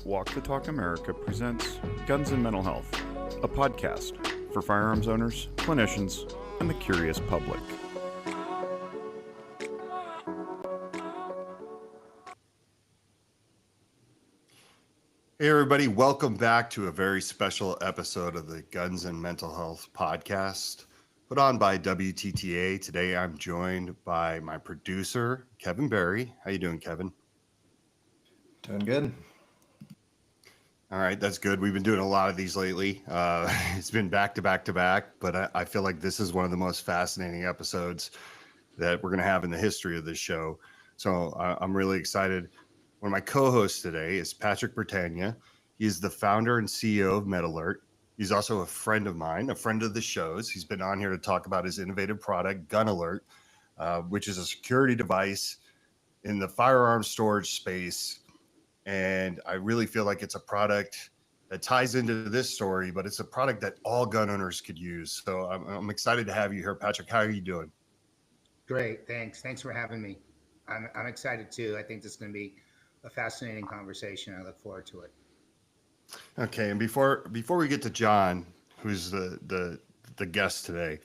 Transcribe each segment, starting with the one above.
Walk the Talk America presents Guns and Mental Health, a podcast for firearms owners, clinicians, and the curious public. Hey everybody, welcome back to a very special episode of the Guns and Mental Health podcast put on by WTTA. Today I'm joined by my producer, Kevin Berry. How you doing, Kevin? Doing good. All right, that's good. We've been doing a lot of these lately. It's been back to back to back, but I feel like this is one of the most fascinating episodes that we're going to have in the history of this show. So I'm really excited. One of my co-hosts today is Patrick Britannia. He is the founder and CEO of MedAlert. He's also a friend of mine, a friend of the show's. He's been on here to talk about his innovative product, Gun Alert, which is a security device in the firearm storage space. And I really feel like it's a product that ties into this story, but it's a product that all gun owners could use. So I'm excited to have you here, Patrick. How are you doing? Great, thanks. Thanks for having me. I'm excited too. I think this is going to be a fascinating conversation. I look forward to it. Okay, and before we get to Jon, who's the guest today,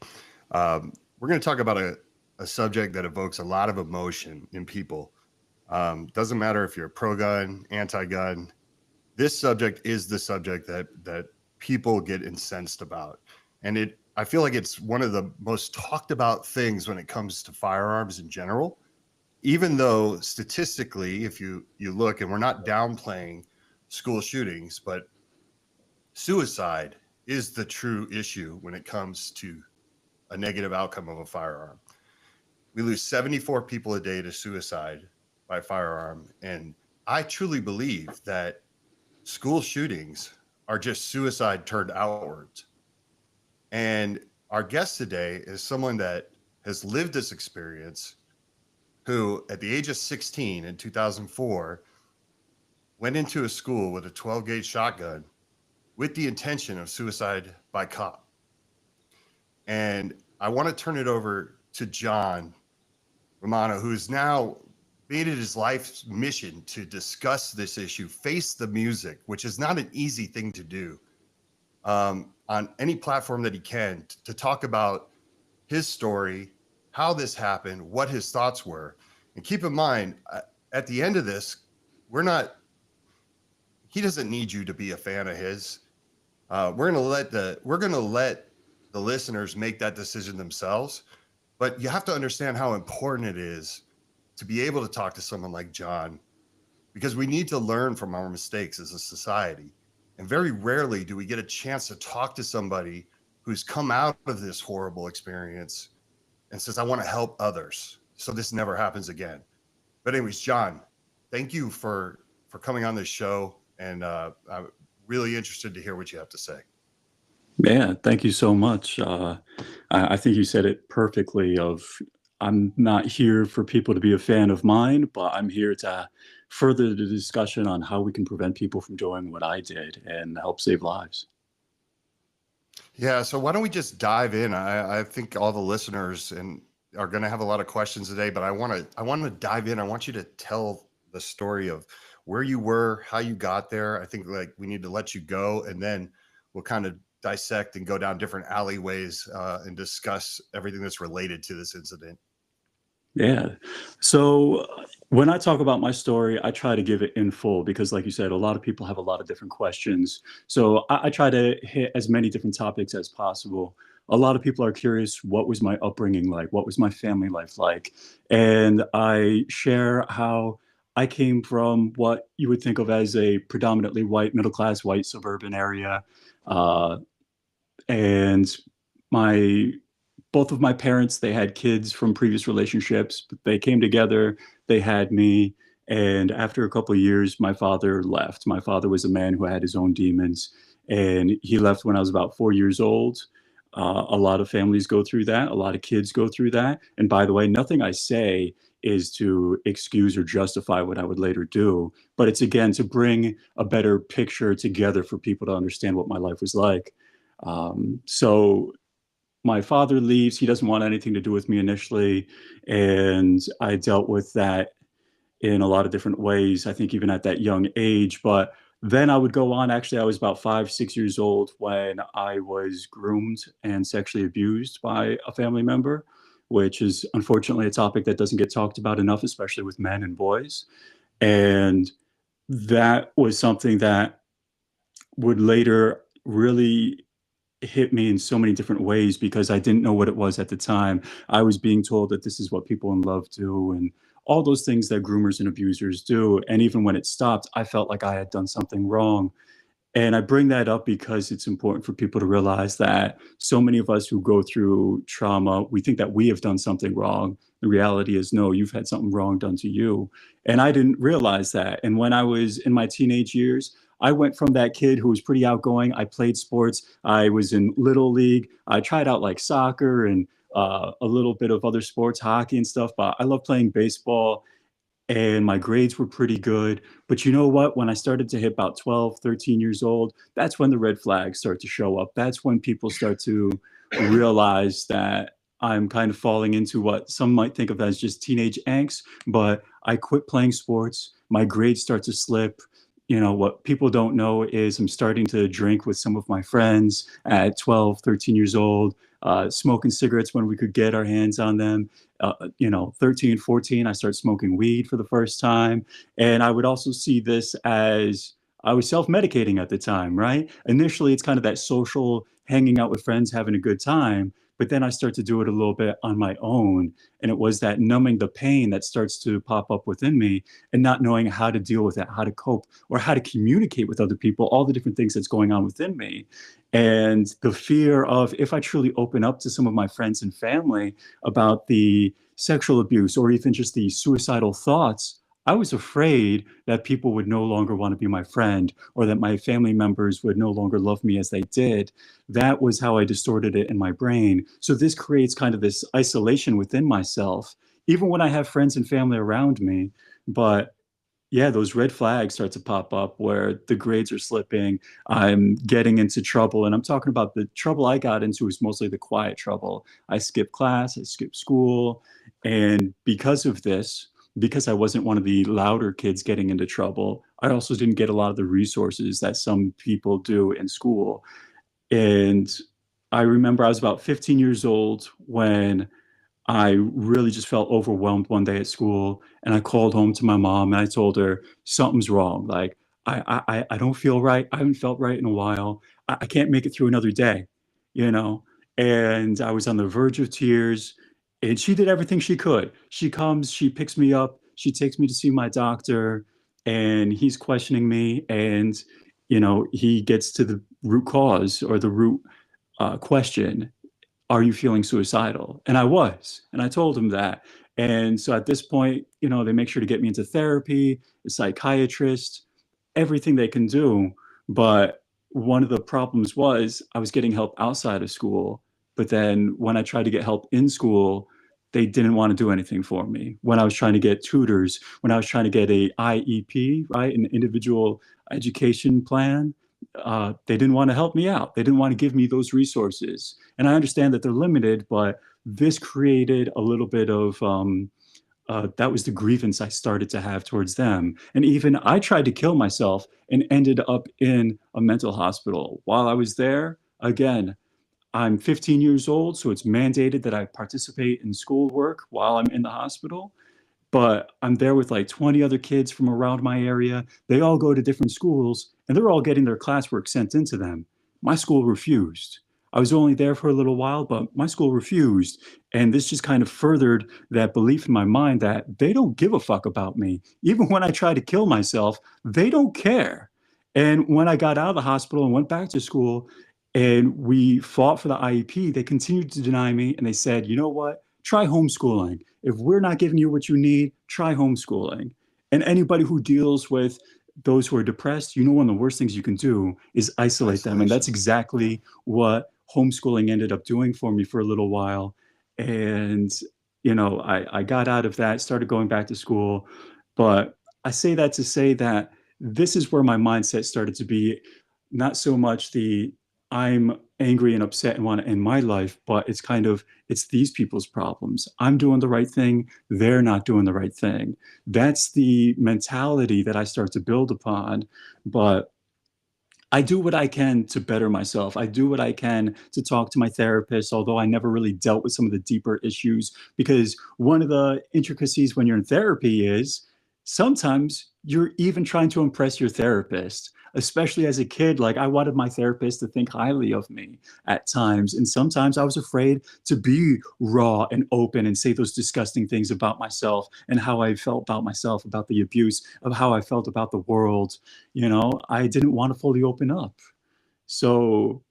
we're going to talk about a subject that evokes a lot of emotion in people. Doesn't matter if you're pro-gun, anti-gun. This subject is the subject that people get incensed about, and I feel like it's one of the most talked about things when it comes to firearms in general. Even though statistically, if you look, and we're not downplaying school shootings, but suicide is the true issue when it comes to a negative outcome of a firearm. We lose 74 people a day to suicide by firearm, and I truly believe that school shootings are just suicide turned outwards. And our guest today is someone that has lived this experience, who at the age of 16 in 2004 went into a school with a 12-gauge shotgun with the intention of suicide by cop. And I want to turn it over to Jon Romano, who's now made it his life's mission to discuss this issue, face the music, which is not an easy thing to do, on any platform that he can, to talk about his story, how this happened, what his thoughts were. And keep in mind, at the end of this, he doesn't need you to be a fan of his. We're gonna let the listeners make that decision themselves. But you have to understand how important it is to be able to talk to someone like Jon, because we need to learn from our mistakes as a society. And very rarely do we get a chance to talk to somebody who's come out of this horrible experience and says, I want to help others so this never happens again. But anyways, Jon, thank you for coming on this show. And I'm really interested to hear what you have to say. Yeah, thank you so much. I think you said it perfectly. I'm not here for people to be a fan of mine, but I'm here to further the discussion on how we can prevent people from doing what I did and help save lives. Yeah, so why don't we just dive in? I think all the listeners are going to have a lot of questions today, but I want to dive in. I want you to tell the story of where you were, how you got there. I think like we need to let you go, and then we'll kind of dissect and go down different alleyways and discuss everything that's related to this incident. Yeah. So when I talk about my story, I try to give it in full because, like you said, a lot of people have a lot of different questions. So I try to hit as many different topics as possible. A lot of people are curious, what was my upbringing like? What was my family life like? And I share how I came from what you would think of as a predominantly white, middle-class, white suburban area. And both of my parents, they had kids from previous relationships, but they came together, they had me. And after a couple of years, my father left. My father was a man who had his own demons, and he left when I was about 4 years old. A lot of families go through that. A lot of kids go through that. And by the way, nothing I say is to excuse or justify what I would later do, but it's again to bring a better picture together for people to understand what my life was like. So my father leaves. He doesn't want anything to do with me initially. And I dealt with that in a lot of different ways, I think even at that young age. But Then I would go on. Actually, I was about 5, 6 years old when I was groomed and sexually abused by a family member, which is unfortunately a topic that doesn't get talked about enough, especially with men and boys. And that was something that would later really hit me in so many different ways because I didn't know what it was at the time. I was being told that this is what people in love do and all those things that groomers and abusers do. And even when it stopped, I felt like I had done something wrong. And I bring that up because it's important for people to realize that so many of us who go through trauma, we think that we have done something wrong. The reality is, no, you've had something wrong done to you. And I didn't realize that. And when I was in my teenage years, I went from that kid who was pretty outgoing. I played sports. I was in little league. I tried out like soccer and a little bit of other sports, hockey and stuff. But I love playing baseball and my grades were pretty good. But you know what? When I started to hit about 12, 13 years old, that's when the red flags start to show up. That's when people start to realize that I'm kind of falling into what some might think of as just teenage angst. But I quit playing sports. My grades start to slip. You know, what people don't know is I'm starting to drink with some of my friends at 12, 13 years old, smoking cigarettes when we could get our hands on them. 13, 14, I started smoking weed for the first time. And I would also see this as I was self-medicating at the time, right? Initially, it's kind of that social hanging out with friends, having a good time. But then I start to do it a little bit on my own. And it was that numbing the pain that starts to pop up within me and not knowing how to deal with it, how to cope, or how to communicate with other people, all the different things that's going on within me. And the fear of if I truly open up to some of my friends and family about the sexual abuse or even just the suicidal thoughts, I was afraid that people would no longer want to be my friend or that my family members would no longer love me as they did. That was how I distorted it in my brain. So this creates kind of this isolation within myself, even when I have friends and family around me. But yeah, those red flags start to pop up where the grades are slipping. I'm getting into trouble. And I'm talking about the trouble I got into is mostly the quiet trouble. I skipped class, I skipped school. And because of this, because I wasn't one of the louder kids getting into trouble, I also didn't get a lot of the resources that some people do in school. And I remember I was about 15 years old when I really just felt overwhelmed one day at school, and I called home to my mom and I told her something's wrong. Like I don't feel right. I haven't felt right in a while. I can't make it through another day, you know. And I was on the verge of tears, and she did everything she could. She comes, she picks me up, she takes me to see my doctor, and he's questioning me, and he gets to the root cause or the root question, are you feeling suicidal? And I was, and I told him that. And so at this point, they make sure to get me into therapy, a psychiatrist, everything they can do. But one of the problems was I was getting help outside of school. But then when I tried to get help in school, they didn't want to do anything for me. When I was trying to get tutors, when I was trying to get a IEP, right, an individual education plan, they didn't want to help me out. They didn't want to give me those resources. And I understand that they're limited, but this created a little bit of, that was the grievance I started to have towards them. And even I tried to kill myself and ended up in a mental hospital. While I was there, again, I'm 15 years old, so it's mandated that I participate in schoolwork while I'm in the hospital. But I'm there with like 20 other kids from around my area. They all go to different schools and they're all getting their classwork sent into them. My school refused. I was only there for a little while, but my school refused. And this just kind of furthered that belief in my mind that they don't give a fuck about me. Even when I try to kill myself, they don't care. And when I got out of the hospital and went back to school and we fought for the IEP, they continued to deny me. And they said, you know what? Try homeschooling. If we're not giving you what you need, try homeschooling. And anybody who deals with those who are depressed, one of the worst things you can do is isolate them. And that's exactly what homeschooling ended up doing for me for a little while. And, I got out of that, started going back to school. But I say that to say that this is where my mindset started to be not so much the I'm angry and upset and want to end my life, but it's these people's problems. I'm doing the right thing. They're not doing the right thing. That's the mentality that I start to build upon. But I do what I can to better myself. I do what I can to talk to my therapist, although I never really dealt with some of the deeper issues. Because one of the intricacies when you're in therapy is sometimes you're even trying to impress your therapist, especially as a kid. Like, I wanted my therapist to think highly of me at times. And sometimes I was afraid to be raw and open and say those disgusting things about myself and how I felt about myself, about the abuse, of how I felt about the world. I didn't want to fully open up. So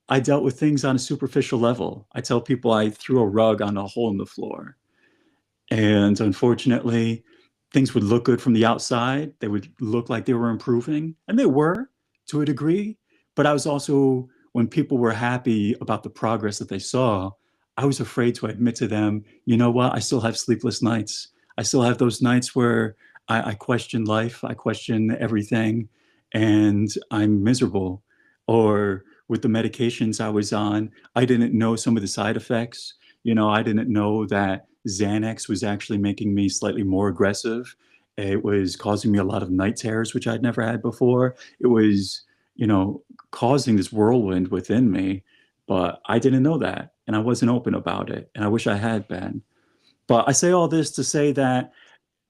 I dealt with things on a superficial level. I tell people I threw a rug on a hole in the floor. And unfortunately, things would look good from the outside. They would look like they were improving, and they were to a degree. But I was also, when people were happy about the progress that they saw, I was afraid to admit to them, you know what, I still have sleepless nights. I still have those nights where I question life, I question everything, and I'm miserable. Or with the medications I was on, I didn't know some of the side effects. I didn't know that Xanax was actually making me slightly more aggressive. It was causing me a lot of night terrors, which I'd never had before. It was, causing this whirlwind within me, but I didn't know that. And I wasn't open about it. And I wish I had been. But I say all this to say that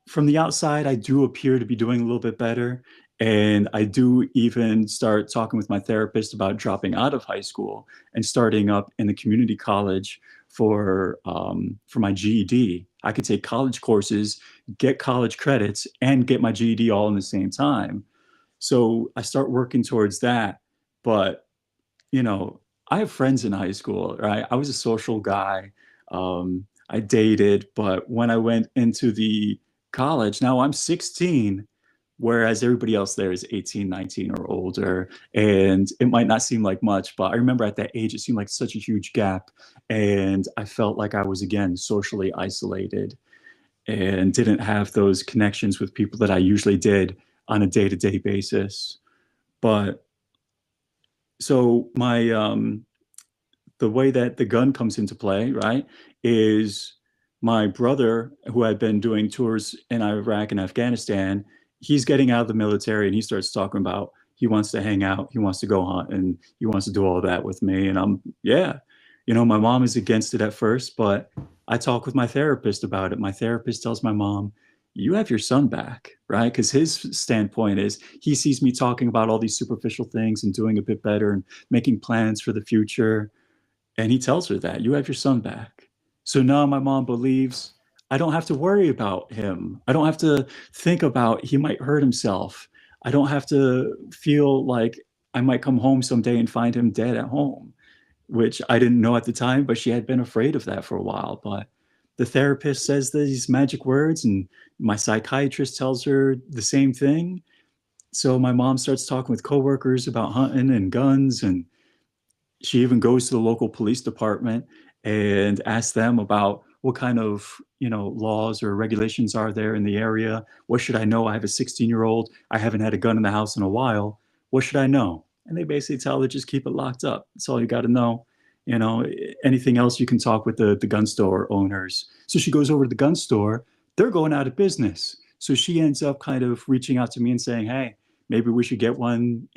from the outside, I do appear to be doing a little bit better. And I do even start talking with my therapist about dropping out of high school and starting up in the community college for my GED. I could take college courses, get college credits, and get my GED all in the same time. So I start working towards that. But you know, I have friends in high school, right? I was a social guy. I dated, but when I went into the college, now I'm 16, whereas everybody else there is 18, 19 or older. And it might not seem like much, but I remember at that age, it seemed like such a huge gap. And I felt like I was, again, socially isolated and didn't have those connections with people that I usually did on a day-to-day basis. But so the way that the gun comes into play, right, is my brother, who had been doing tours in Iraq and Afghanistan, he's getting out of the military and he starts talking about he wants to hang out, he wants to go hunt, and he wants to do all that with me. And yeah, my mom is against it at first, but I talk with my therapist about it. My therapist tells my mom, you have your son back, right? Because his standpoint is he sees me talking about all these superficial things and doing a bit better and making plans for the future. And he tells her that you have your son back. So now my mom believes I don't have to worry about him. I don't have to think about he might hurt himself. I don't have to feel like I might come home someday and find him dead at home, which I didn't know at the time, but she had been afraid of that for a while. But the therapist says these magic words, and my psychiatrist tells her the same thing. So my mom starts talking with coworkers about hunting and guns, and she even goes to the local police department and asks them about what kind of laws or regulations are there in the area. What should I know? I have a 16-year-old. I haven't had a gun in the house in a while. What should I know? And they basically tell her, just keep it locked up. That's all you got to know. Anything else you can talk with the gun store owners. So she goes over to the gun store. They're going out of business. So she ends up kind of reaching out to me and saying, hey, maybe we should get one,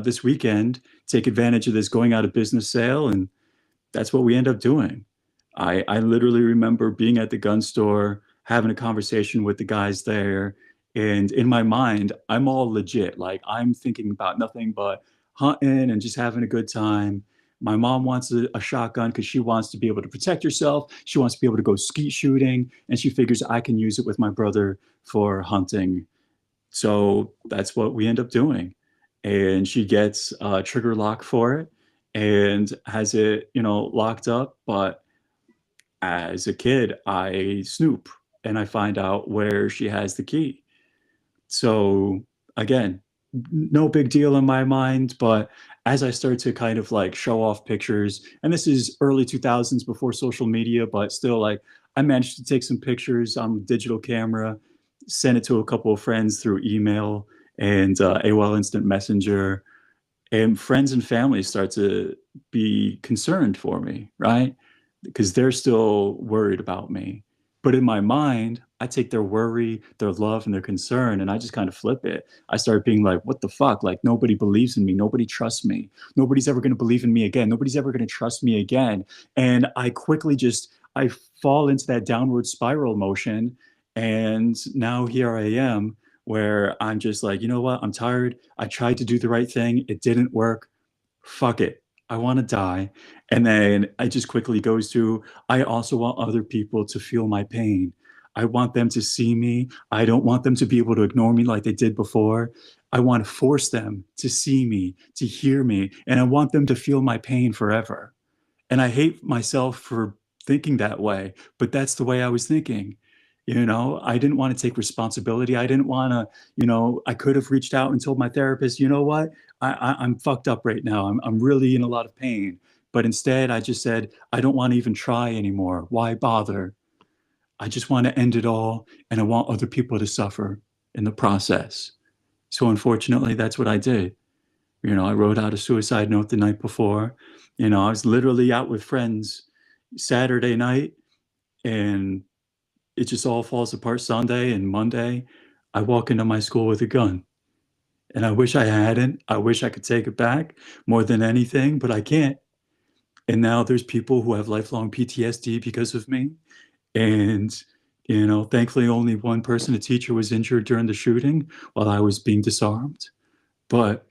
this weekend, take advantage of this going out of business sale. And that's what we end up doing. I literally remember being at the gun store, having a conversation with the guys there. And in my mind, I'm all legit. Like, I'm thinking about nothing but hunting and just having a good time. My mom wants a shotgun because she wants to be able to protect herself. She wants to be able to go skeet shooting. And she figures I can use it with my brother for hunting. So that's what we end up doing. And she gets a trigger lock for it and has it, locked up. But as a kid, I snoop and I find out where she has the key. So again, no big deal in my mind. But as I start to kind of like show off pictures, and this is early 2000s before social media, but still, like, I managed to take some pictures on digital camera, send it to a couple of friends through email and AOL Instant Messenger. And friends and family start to be concerned for me, right? Because they're still worried about me. But in my mind, I take their worry, their love, and their concern, and I just kind of flip it. I start being like, what the fuck? Like, nobody believes in me. Nobody trusts me. Nobody's ever going to believe in me again. Nobody's ever going to trust me again. And I quickly I fall into that downward spiral motion. And now here I am, where I'm just like, you know what? I'm tired. I tried to do the right thing. It didn't work. Fuck it. I want to die. And then I just quickly goes to, I also want other people to feel my pain. I want them to see me. I don't want them to be able to ignore me like they did before. I want to force them to see me, to hear me, and I want them to feel my pain forever. And I hate myself for thinking that way, but that's the way I was thinking. I didn't want to take responsibility. I didn't want to, I could have reached out and told my therapist, you know what, I'm fucked up right now. I'm really in a lot of pain. But instead, I just said, I don't want to even try anymore. Why bother? I just want to end it all, and I want other people to suffer in the process. So unfortunately, that's what I did. I wrote out a suicide note the night before. I was literally out with friends Saturday night, and it just all falls apart Sunday. And Monday, I walk into my school with a gun. And I wish I hadn't. I wish I could take it back more than anything, but I can't. And now there's people who have lifelong PTSD because of me. And, thankfully only one person, a teacher, was injured during the shooting while I was being disarmed. But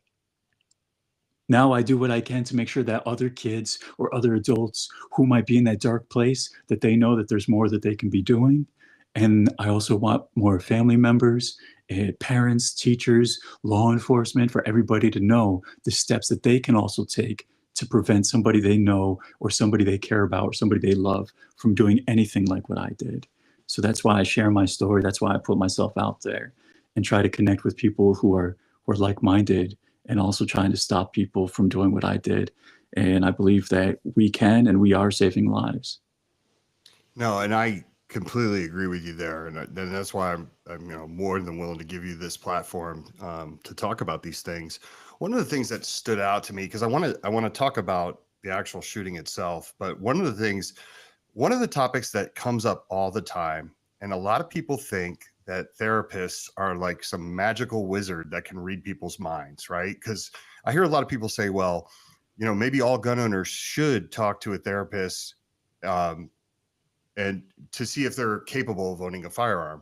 now I do what I can to make sure that other kids or other adults who might be in that dark place, that they know that there's more that they can be doing. And I also want more family members, parents, teachers, law enforcement, for everybody to know the steps that they can also take to prevent somebody they know or somebody they care about or somebody they love from doing anything like what I did. So that's why I share my story. That's why I put myself out there and try to connect with people who are like-minded, and also trying to stop people from doing what I did. And I believe that we can and we are saving lives. No, and I completely agree with you there, and that's why I'm more than willing to give you this platform to talk about these things. One of the things that stood out to me, because I want to talk about the actual shooting itself, but one of the topics that comes up all the time, and a lot of people think that therapists are like some magical wizard that can read people's minds, right? Because I hear a lot of people say, well, maybe all gun owners should talk to a therapist and to see if they're capable of owning a firearm.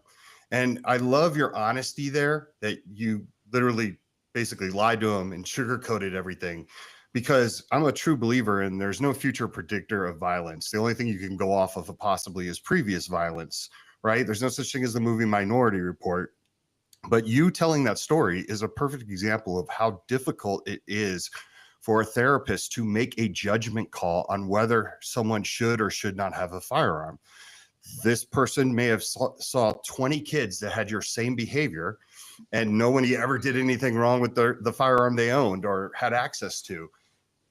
And I love your honesty there, that you literally basically lied to them and sugarcoated everything, because I'm a true believer in there's no future predictor of violence. The only thing you can go off of possibly is previous violence, right? There's no such thing as the movie Minority Report. But you telling that story is a perfect example of how difficult it is for a therapist to make a judgment call on whether someone should or should not have a firearm. This person may have saw 20 kids that had your same behavior, and no one ever did anything wrong with the firearm they owned or had access to.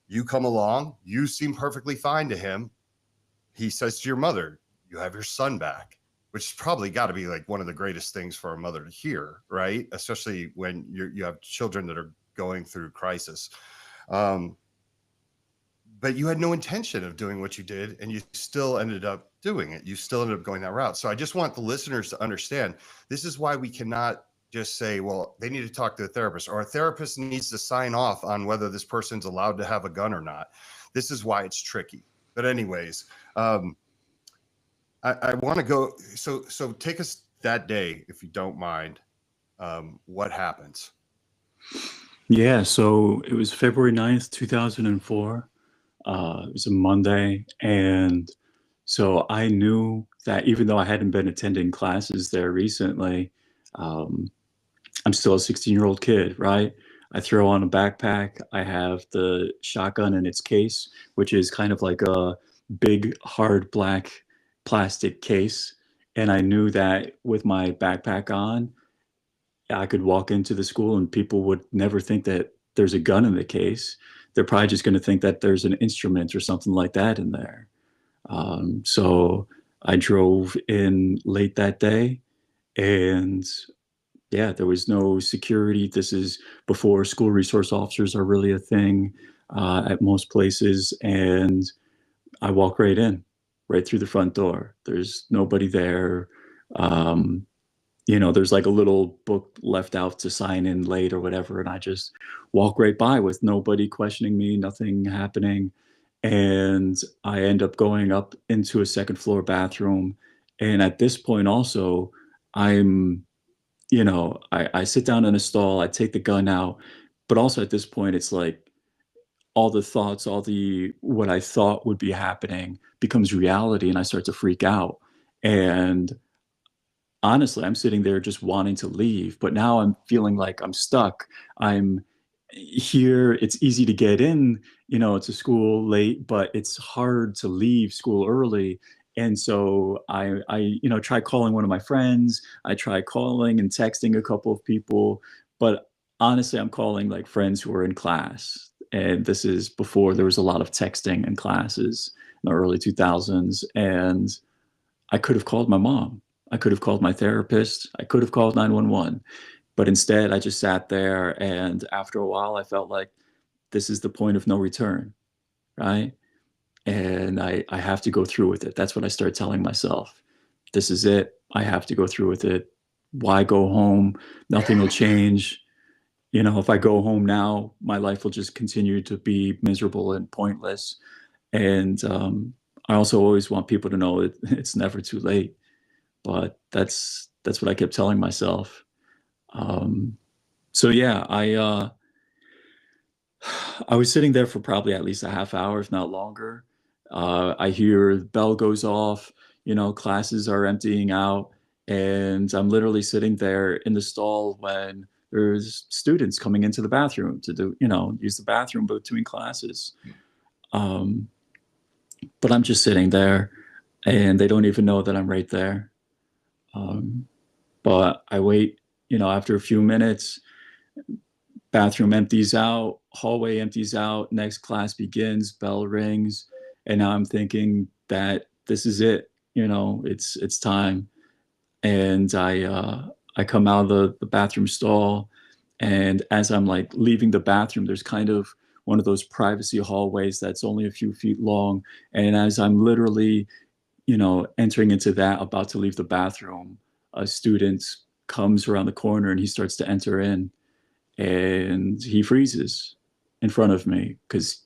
You come along, you seem perfectly fine to him. He says to your mother, you have your son back, which has probably got to be like one of the greatest things for a mother to hear, right? Especially when you have children that are going through crisis. But you had no intention of doing what you did, and you still ended up doing it. You still ended up going that route. So I just want the listeners to understand, this is why we cannot just say, well, they need to talk to a therapist, or a therapist needs to sign off on whether this person's allowed to have a gun or not. This is why it's tricky. But anyways, I want to go. So take us that day, if you don't mind. What happens? Yeah, so it was February 9th, 2004. It was a Monday. And so I knew that even though I hadn't been attending classes there recently, I'm still a 16-year-old kid, right? I throw on a backpack. I have the shotgun in its case, which is kind of like a big, hard black plastic case. And I knew that with my backpack on, I could walk into the school and people would never think that there's a gun in the case. They're probably just going to think that there's an instrument or something like that in there. So I drove in late that day, and yeah, there was no security. This is before school resource officers are really a thing at most places. And I walk right in, right through the front door. There's nobody there. There's like a little book left out to sign in late or whatever, and I just walk right by with nobody questioning me, nothing happening. And I end up going up into a second floor bathroom. And at this point also, I'm, I sit down in a stall, I take the gun out, but also at this point, it's like all the thoughts, what I thought would be happening becomes reality, and I start to freak out. And honestly, I'm sitting there just wanting to leave, but now I'm feeling like I'm stuck. I'm here. It's easy to get in, to school late, but it's hard to leave school early. And so I try calling one of my friends. I try calling and texting a couple of people, but honestly, I'm calling like friends who are in class. And this is before there was a lot of texting in classes in the early 2000s. And I could have called my mom. I could have called my therapist. I could have called 911. But instead, I just sat there. And after a while, I felt like this is the point of no return, right? And I have to go through with it. That's what I started telling myself. This is it. I have to go through with it. Why go home? Nothing will change. If I go home now, my life will just continue to be miserable and pointless. And I also always want people to know it's never too late. But that's what I kept telling myself. So yeah, I was sitting there for probably at least a half hour, if not longer. I hear the bell goes off, classes are emptying out, and I'm literally sitting there in the stall when there's students coming into the bathroom to do, use the bathroom between classes. But I'm just sitting there, and they don't even know that I'm right there. But I wait, after a few minutes, bathroom empties out, hallway empties out, next class begins, bell rings. And now I'm thinking that this is it, it's time. And I come out of the bathroom stall. And as I'm like leaving the bathroom, there's kind of one of those privacy hallways that's only a few feet long. And as I'm literally, entering into that, about to leave the bathroom, a student comes around the corner and he starts to enter in, and he freezes in front of me because,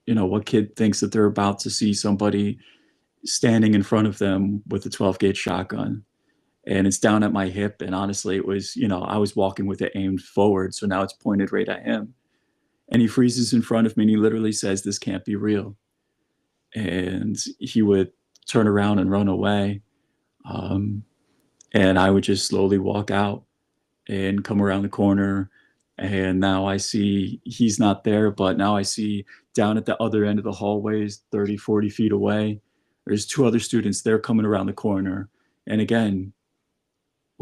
what kid thinks that they're about to see somebody standing in front of them with a 12-gauge shotgun? And it's down at my hip. And honestly, it was, I was walking with it aimed forward. So now it's pointed right at him. And he freezes in front of me and he literally says, "This can't be real." And he would turn around and run away. And I would just slowly walk out and come around the corner. And now I see he's not there, but now I see down at the other end of the hallways, 30, 40 feet away, there's two other students. They're coming around the corner. And again,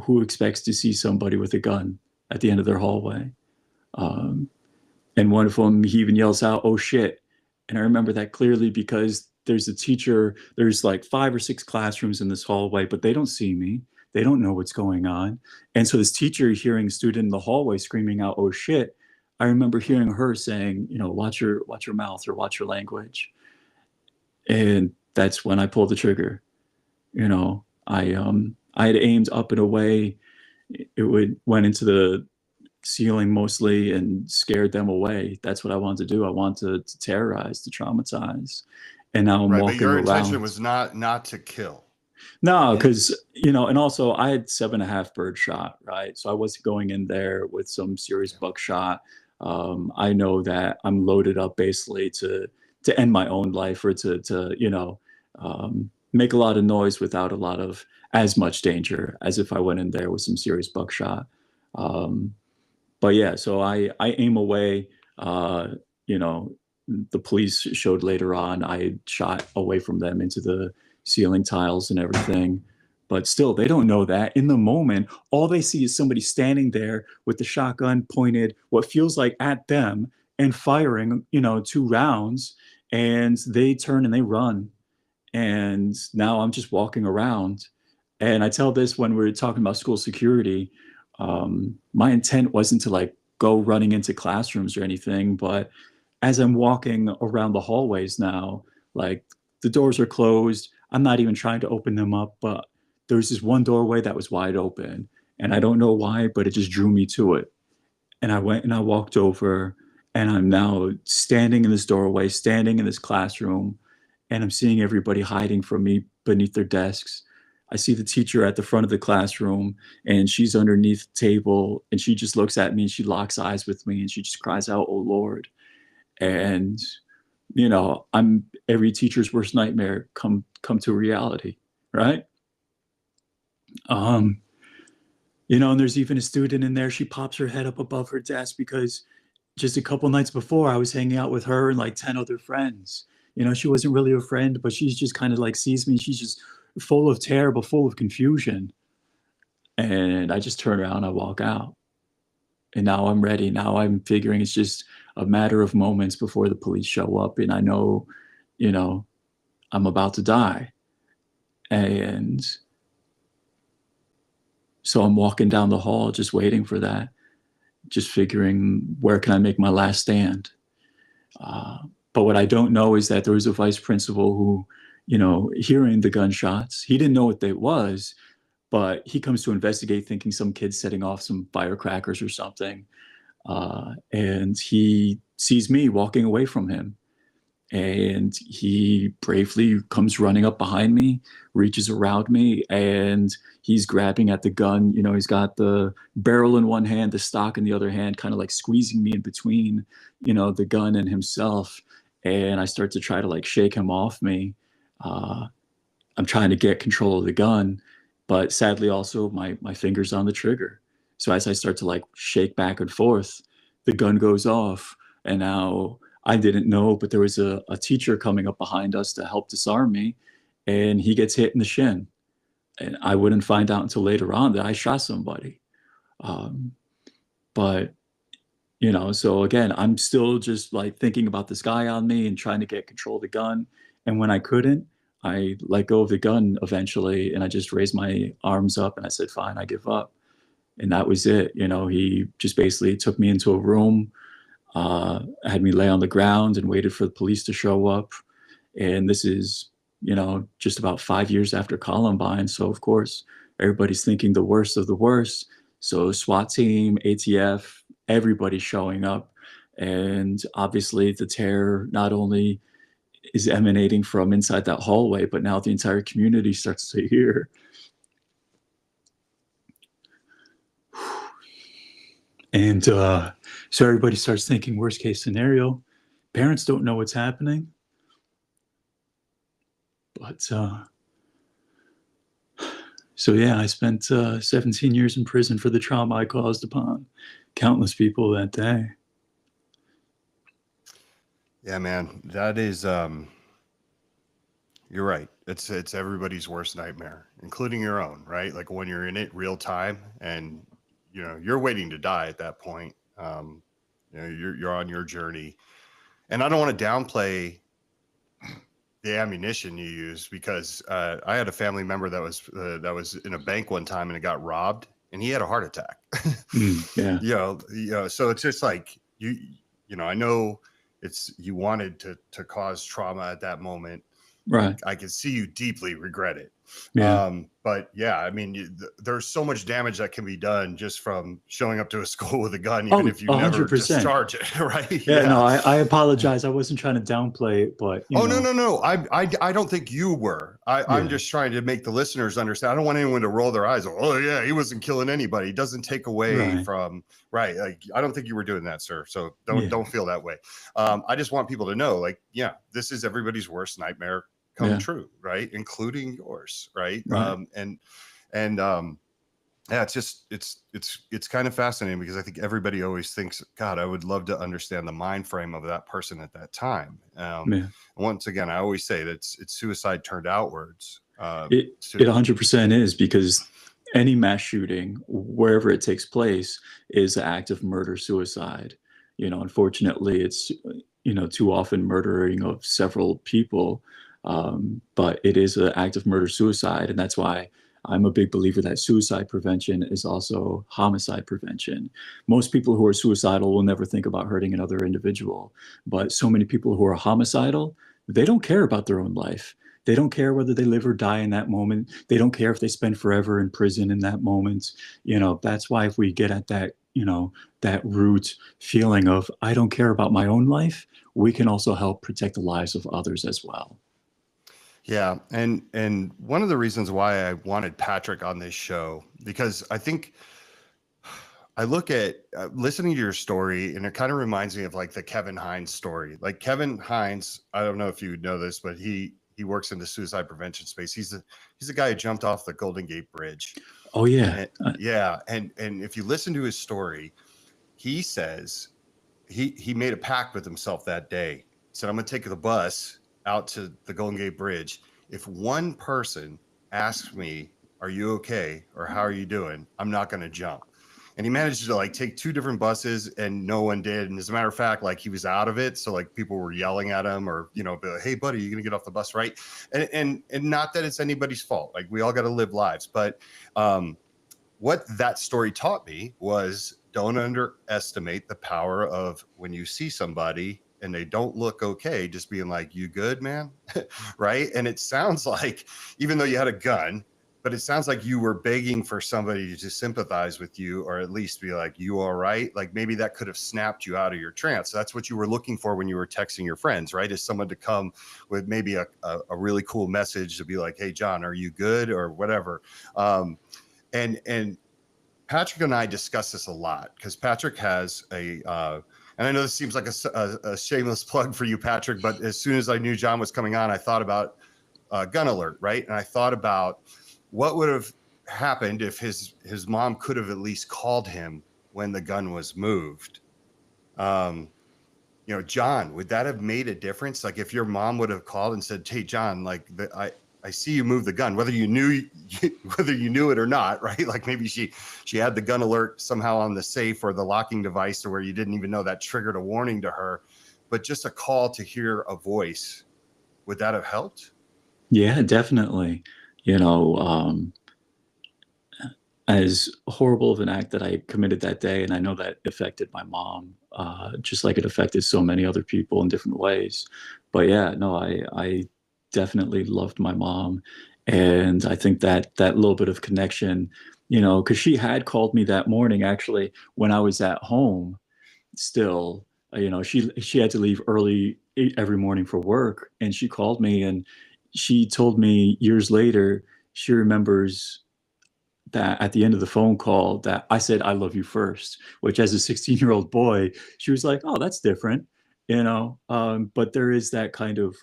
who expects to see somebody with a gun at the end of their hallway? And one of them, he even yells out, "Oh shit." And I remember that clearly because there's a teacher, there's like 5 or 6 classrooms in this hallway, but they don't see me. They don't know what's going on. And so this teacher hearing a student in the hallway screaming out, "Oh shit." I remember hearing her saying, watch your mouth or watch your language. And that's when I pulled the trigger. I had aimed up and away. It went into the ceiling mostly and scared them away. That's what I wanted to do. I wanted to terrorize, to traumatize. And now I'm walking but your around. intention was not to kill. No, because, and also I had 7.5 bird shot, right? So I wasn't going in there with some serious buckshot. I know that I'm loaded up basically to end my own life or to make a lot of noise without a lot of as much danger as if I went in there with some serious buckshot. But yeah, so I aim away. The police showed later on I shot away from them into the ceiling tiles and everything. But still, they don't know that. In the moment, all they see is somebody standing there with the shotgun pointed, what feels like at them, and firing, 2 rounds. And they turn and they run. And now I'm just walking around. And I tell this when we're talking about school security. My intent wasn't to like go running into classrooms or anything, but as I'm walking around the hallways now, like the doors are closed. I'm not even trying to open them up, but there was this one doorway that was wide open, and I don't know why, but it just drew me to it. And I went and I walked over, and I'm now standing in this doorway, standing in this classroom, and I'm seeing everybody hiding from me beneath their desks. I see the teacher at the front of the classroom, and she's underneath the table, and she just looks at me and she locks eyes with me, and she just cries out, "Oh Lord." And, you know, I'm every teacher's worst nightmare come to reality, right? You know, and there's even a student in there. She pops her head up above her desk because just a couple nights before I was hanging out with her and like 10 other friends. You know, she wasn't really a friend, but she's just kind of like sees me. She's just full of terror, but full of confusion. And I just turn around, I walk out. And now I'm ready. Now I'm figuring it's just a matter of moments before the police show up. And I know, you know, I'm about to die. And so I'm walking down the hall, just waiting for that, just figuring where can I make my last stand. But what I don't know is that there was a vice principal who, you know, hearing the gunshots, he didn't know what they was, but he comes to investigate thinking some kid's setting off some firecrackers or something. And he sees me walking away from him. And he bravely comes running up behind me, reaches around me, and he's grabbing at the gun. You know, he's got the barrel in one hand, the stock in the other hand, kind of like squeezing me in between, you know, the gun and himself. And I start to try to like shake him off me. I'm trying to get control of the gun, but sadly also my finger's on the trigger. So as I start to like shake back and forth, the gun goes off. And now I didn't know, but there was a teacher coming up behind us to help disarm me, and he gets hit in the shin. And I wouldn't find out until later on that I shot somebody. But, you know, so again, I'm still just like thinking about this guy on me and trying to get control of the gun. And when I couldn't, I let go of the gun eventually, and I just raised my arms up and I said, fine, I give up. And that was it. You know, he just basically took me into a room, had me lay on the ground and waited for the police to show up. And this is, you know, just about 5 years after Columbine. So of course, everybody's thinking the worst of the worst. So SWAT team, ATF, everybody's showing up. And obviously the terror not only is emanating from inside that hallway, but now the entire community starts to hear. And so everybody starts thinking worst case scenario. Parents don't know what's happening. But so yeah, I spent 17 years in prison for the trauma I caused upon countless people that day. Yeah, man, that is, you're right. It's everybody's worst nightmare, including your own, right? Like when you're in it real time and, you know, you're waiting to die at that point. You know, you're on your journey, and I don't want to downplay the ammunition you use, because I had a family member that was in a bank one time and it got robbed, and he had a heart attack. Yeah. You know, so it's just like you know, I know you wanted to cause trauma at that moment. Right. I can see you deeply regret it. Yeah. But yeah, I mean, there's so much damage that can be done just from showing up to a school with a gun, even if you 100%. Never discharge it, right? Yeah. No, I apologize. I wasn't trying to downplay it, but no. I don't think you were. I'm just trying to make the listeners understand. I don't want anyone to roll their eyes. Oh yeah, he wasn't killing anybody. It doesn't take away from Like, I don't think you were doing that, sir. So don't feel that way. I just want people to know, like, yeah, this is everybody's worst nightmare come true, right? Including yours, right? Yeah, it's kind of fascinating, because I think everybody always thinks, God, I would love to understand the mind frame of that person at that time. Once again, I always say that it's suicide turned outwards. It 100% is, because any mass shooting, wherever it takes place, is an act of murder suicide. You know, unfortunately, it's, you know, too often murdering of several people. But it is an act of murder suicide, and that's why I'm a big believer that suicide prevention is also homicide prevention. Most people who are suicidal will never think about hurting another individual, but so many people who are homicidal, they don't care about their own life. They don't care whether they live or die in that moment. They don't care if they spend forever in prison in that moment. That's why if we get at that, that root feeling of, I don't care about my own life, we can also help protect the lives of others as well. Yeah, and one of the reasons why I wanted Patrick on this show, because I think I look at listening to your story, and it kind of reminds me of like the Kevin Hines story. Like Kevin Hines, I don't know if you know this, but he works in the suicide prevention space. He's the guy who jumped off the Golden Gate Bridge. Oh yeah, yeah, and if you listen to his story, he says he made a pact with himself that day. He said, I'm going to take the bus out to the Golden Gate Bridge. If one person asks me, are you okay? Or how are you doing? I'm not going to jump. And he managed to like take 2 different buses and no one did. And as a matter of fact, like he was out of it. So like people were yelling at him or, be like, hey buddy, you're going to get off the bus, right? And not that it's anybody's fault. Like we all got to live lives. But what that story taught me was don't underestimate the power of when you see somebody and they don't look okay, just being like, you good, man? Right. And it sounds like, even though you had a gun, but it sounds like you were begging for somebody to sympathize with you, or at least be like, you all right? Like maybe that could have snapped you out of your trance. That's what you were looking for when you were texting your friends, right? Is someone to come with maybe a really cool message to be like, hey, John, are you good? Or whatever. And Patrick and I discuss this a lot because Patrick has and I know this seems like a shameless plug for you, Patrick, but as soon as I knew John was coming on, I thought about Gun Alert, right? And I thought about what would have happened if his mom could have at least called him when the gun was moved. John, would that have made a difference? Like if your mom would have called and said, hey, John, like I see you move the gun, whether you knew it or not, right? Like maybe she had the gun alert somehow on the safe or the locking device to where you didn't even know that triggered a warning to her, but just a call to hear a voice, would that have helped? Yeah, definitely. As horrible of an act that I committed that day, and I know that affected my mom, just like it affected so many other people in different ways. But yeah, no, I definitely loved my mom, and I think that little bit of connection, because she had called me that morning actually when I was at home still. She had to leave early every morning for work, and she called me and she told me years later she remembers that at the end of the phone call that I said, I love you first, which as a 16-year-old boy, she was like, oh, that's different, but there is that kind of,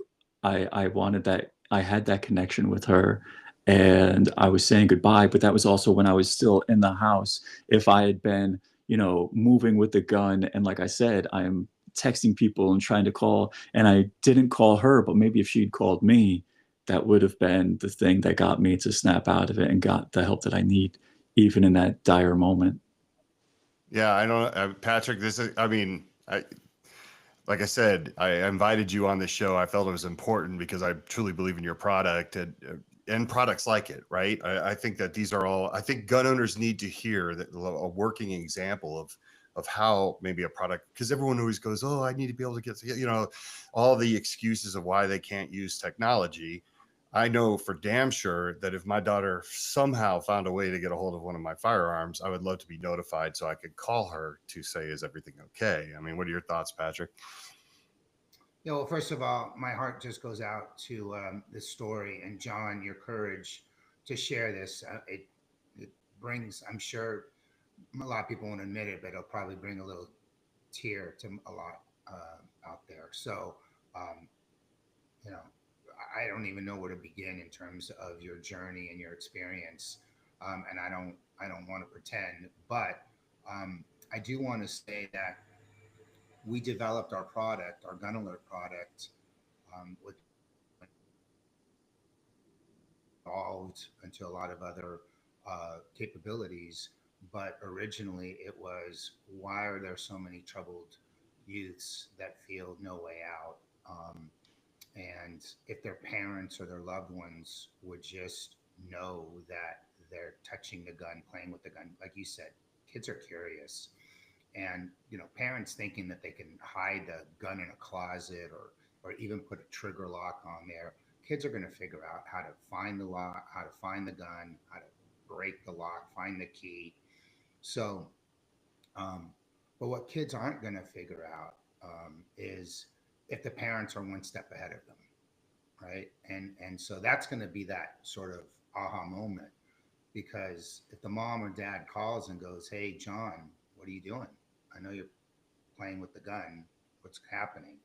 I wanted that, I had that connection with her and I was saying goodbye, but that was also when I was still in the house. If I had been, moving with the gun, and like I said, I am texting people and trying to call, and I didn't call her, but maybe if she'd called me, that would have been the thing that got me to snap out of it and got the help that I need, even in that dire moment. Yeah, I don't, Patrick, like I said, I invited you on this show. I felt it was important because I truly believe in your product and products like it, right? I think that these are all, I think gun owners need to hear that a working example of how maybe a product, because everyone always goes, oh, I need to be able to get, all the excuses of why they can't use technology. I know for damn sure that if my daughter somehow found a way to get a hold of one of my firearms, I would love to be notified so I could call her to say, is everything okay? I mean, what are your thoughts, Patrick? Well, first of all, my heart just goes out to this story and John, your courage to share this. It brings, I'm sure, a lot of people won't admit it, but it'll probably bring a little tear to a lot out there. So, um, you know, I don't even know where to begin in terms of your journey and your experience, and I don't want to pretend, but I do want to say that we developed our product, our Gun Alert product, with evolved into a lot of other capabilities. But originally, it was why are there so many troubled youths that feel no way out? And if their parents or their loved ones would just know that they're touching the gun, playing with the gun, like you said, kids are curious, and parents thinking that they can hide a gun in a closet or even put a trigger lock on there kids are going to figure out how to find the lock, how to find the gun, how to break the lock, find the key. So, um, but what kids aren't going to figure out is if the parents are one step ahead of them, right? And so that's going to be that sort of aha moment, because if the mom or dad calls and goes, "Hey, John, what are you doing? I know you're playing with the gun. What's happening?"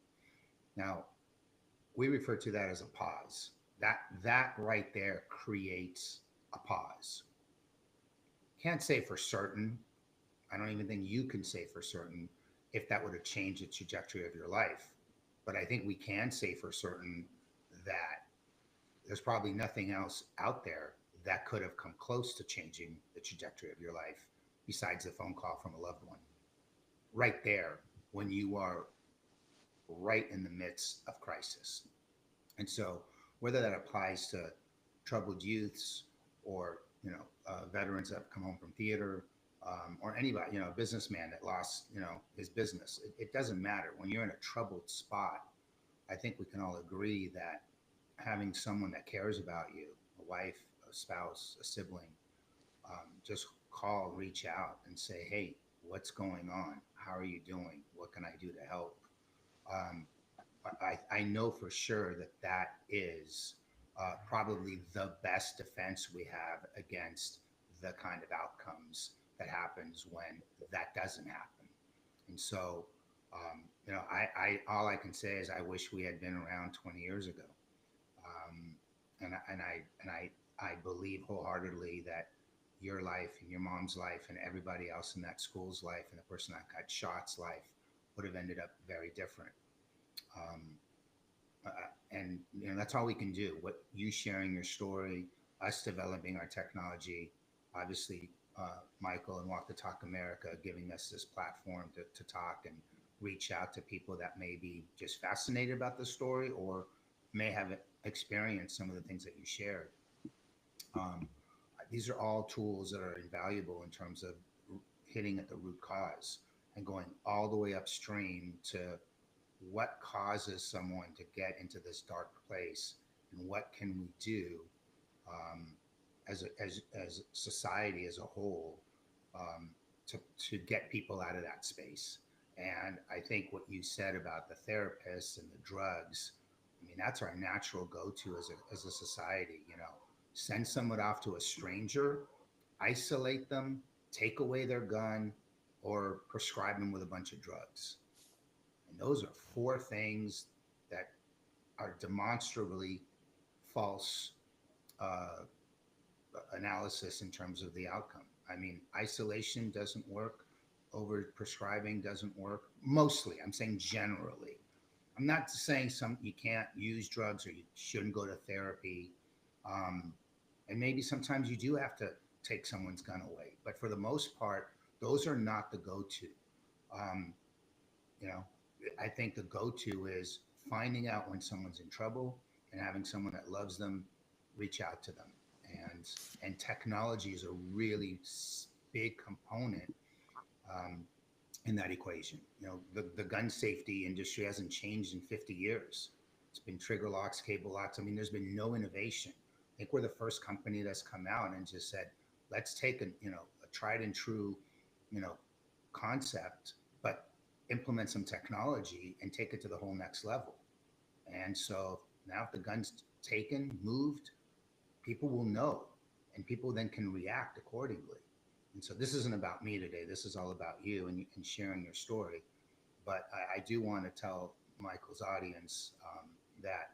Now, we refer to that as a pause. That right there creates a pause. Can't say for certain. I don't even think you can say for certain if that would have changed the trajectory of your life. But I think we can say for certain that there's probably nothing else out there that could have come close to changing the trajectory of your life besides a phone call from a loved one. Right there, when you are right in the midst of crisis. And so, whether that applies to troubled youths or veterans that have come home from theater, or anybody, a businessman that lost his business, it doesn't matter. When you're in a troubled spot, I think we can all agree that having someone that cares about you, a wife, a spouse, a sibling, just call, reach out, and say, "Hey, what's going on? How are you doing? What can I do to help?" Um, I know for sure that that is probably the best defense we have against the kind of outcomes that happens when that doesn't happen. And so, I all I can say is I wish we had been around 20 years ago. Um, and I believe wholeheartedly that your life and your mom's life and everybody else in that school's life and the person that got shot's life would have ended up very different. Um, and that's all we can do. What you sharing your story, us developing our technology, obviously, Michael and Walk the Talk America giving us this platform to talk and reach out to people that may be just fascinated about the story or may have experienced some of the things that you shared. Um, these are all tools that are invaluable in terms of hitting at the root cause and going all the way upstream to what causes someone to get into this dark place and what can we do um, as society as a whole um, to get people out of that space. And I think what you said about the therapists and the drugs, I mean, that's our natural go-to as a society. Send someone off to a stranger, isolate them, take away their gun, or prescribe them with a bunch of drugs. And those are four things that are demonstrably false uh, analysis in terms of the outcome. I mean, isolation doesn't work. Over prescribing doesn't work. Mostly, I'm saying generally. I'm not saying you can't use drugs or you shouldn't go to therapy. Um, and maybe sometimes you do have to take someone's gun away. But for the most part, those are not the go-to. Um, you know, I think the go-to is finding out when someone's in trouble and having someone that loves them reach out to them. And technology is a really big component um, in that equation. The gun safety industry hasn't changed in 50 years. It's been trigger locks, cable locks. I mean, there's been no innovation. I think we're the first company that's come out and just said, let's take a tried and true, concept, but implement some technology and take it to the whole next level. And so now if the gun's taken, moved, people will know and people then can react accordingly. And so this isn't about me today. This is all about you and sharing your story. But I do want to tell Michael's audience that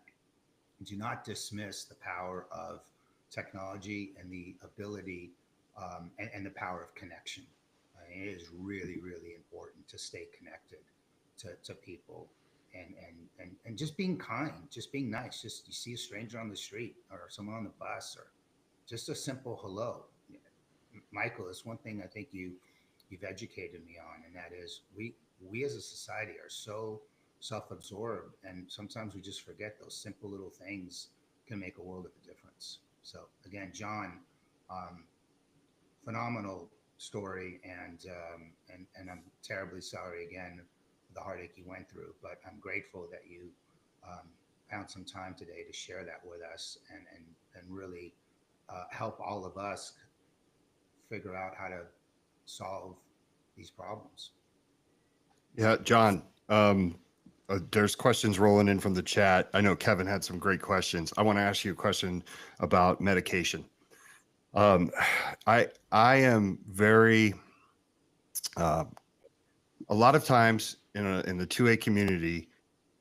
do not dismiss the power of technology and the ability and the power of connection. It is really, really important to stay connected to people and just being kind, just being nice. Just you see a stranger on the street or someone on the bus or just a simple hello. Michael, is one thing I think you've educated me on, and that is we as a society are so self-absorbed, and sometimes we just forget those simple little things can make a world of a difference. So again, Jon, um, phenomenal story, and I'm terribly sorry again for the heartache you went through, but I'm grateful that you found some time today to share that with us and really help all of us figure out how to solve these problems. Yeah, John, there's questions rolling in from the chat. I know Kevin had some great questions. I want to ask you a question about medication. I am very, a lot of times in the 2A community,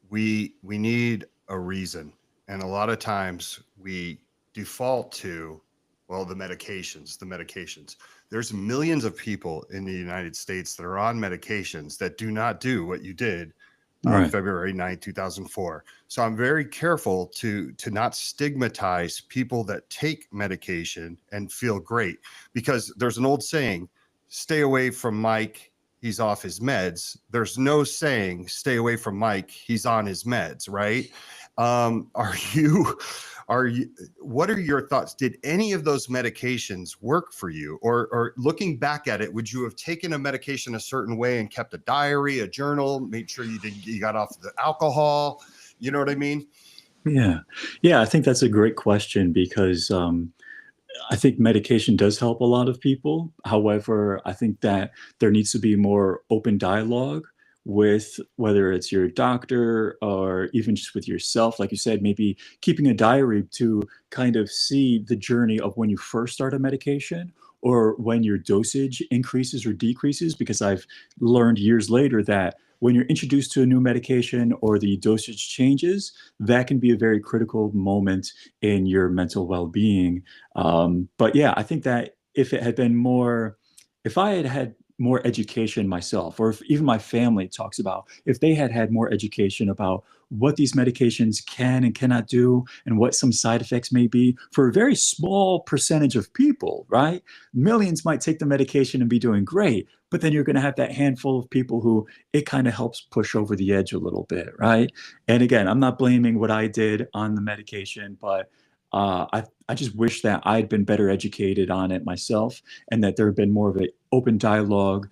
we need a reason. And a lot of times we default to, well, the medications. There's millions of people in the United States that are on medications that do not do what you did Right. February 9th, 2004. So I'm very careful to not stigmatize people that take medication and feel great, because there's an old saying, stay away from Mike, he's off his meds. There's no saying, stay away from Mike, he's on his meds, right? What are your thoughts? Did any of those medications work for you? Or looking back at it, would you have taken a medication a certain way and kept a diary, a journal, made sure you got off the alcohol? You know what I mean? Yeah. Yeah. I think that's a great question because I think medication does help a lot of people. However, I think that there needs to be more open dialogue with whether it's your doctor or even just with yourself. Like you said, maybe keeping a diary to kind of see the journey of when you first start a medication or when your dosage increases or decreases. Because I've learned years later that when you're introduced to a new medication or the dosage changes, that can be a very critical moment in your mental well-being. But yeah, I think that if it had been more, if I had had more education myself, or if even my family talks about, if they had had more education about what these medications can and cannot do and what some side effects may be for a very small percentage of people, right? Millions might take the medication and be doing great, but then you're going to have that handful of people who it kind of helps push over the edge a little bit, right? And again, I'm not blaming what I did on the medication, but I just wish that I'd been better educated on it myself and that there had been more of an open dialogue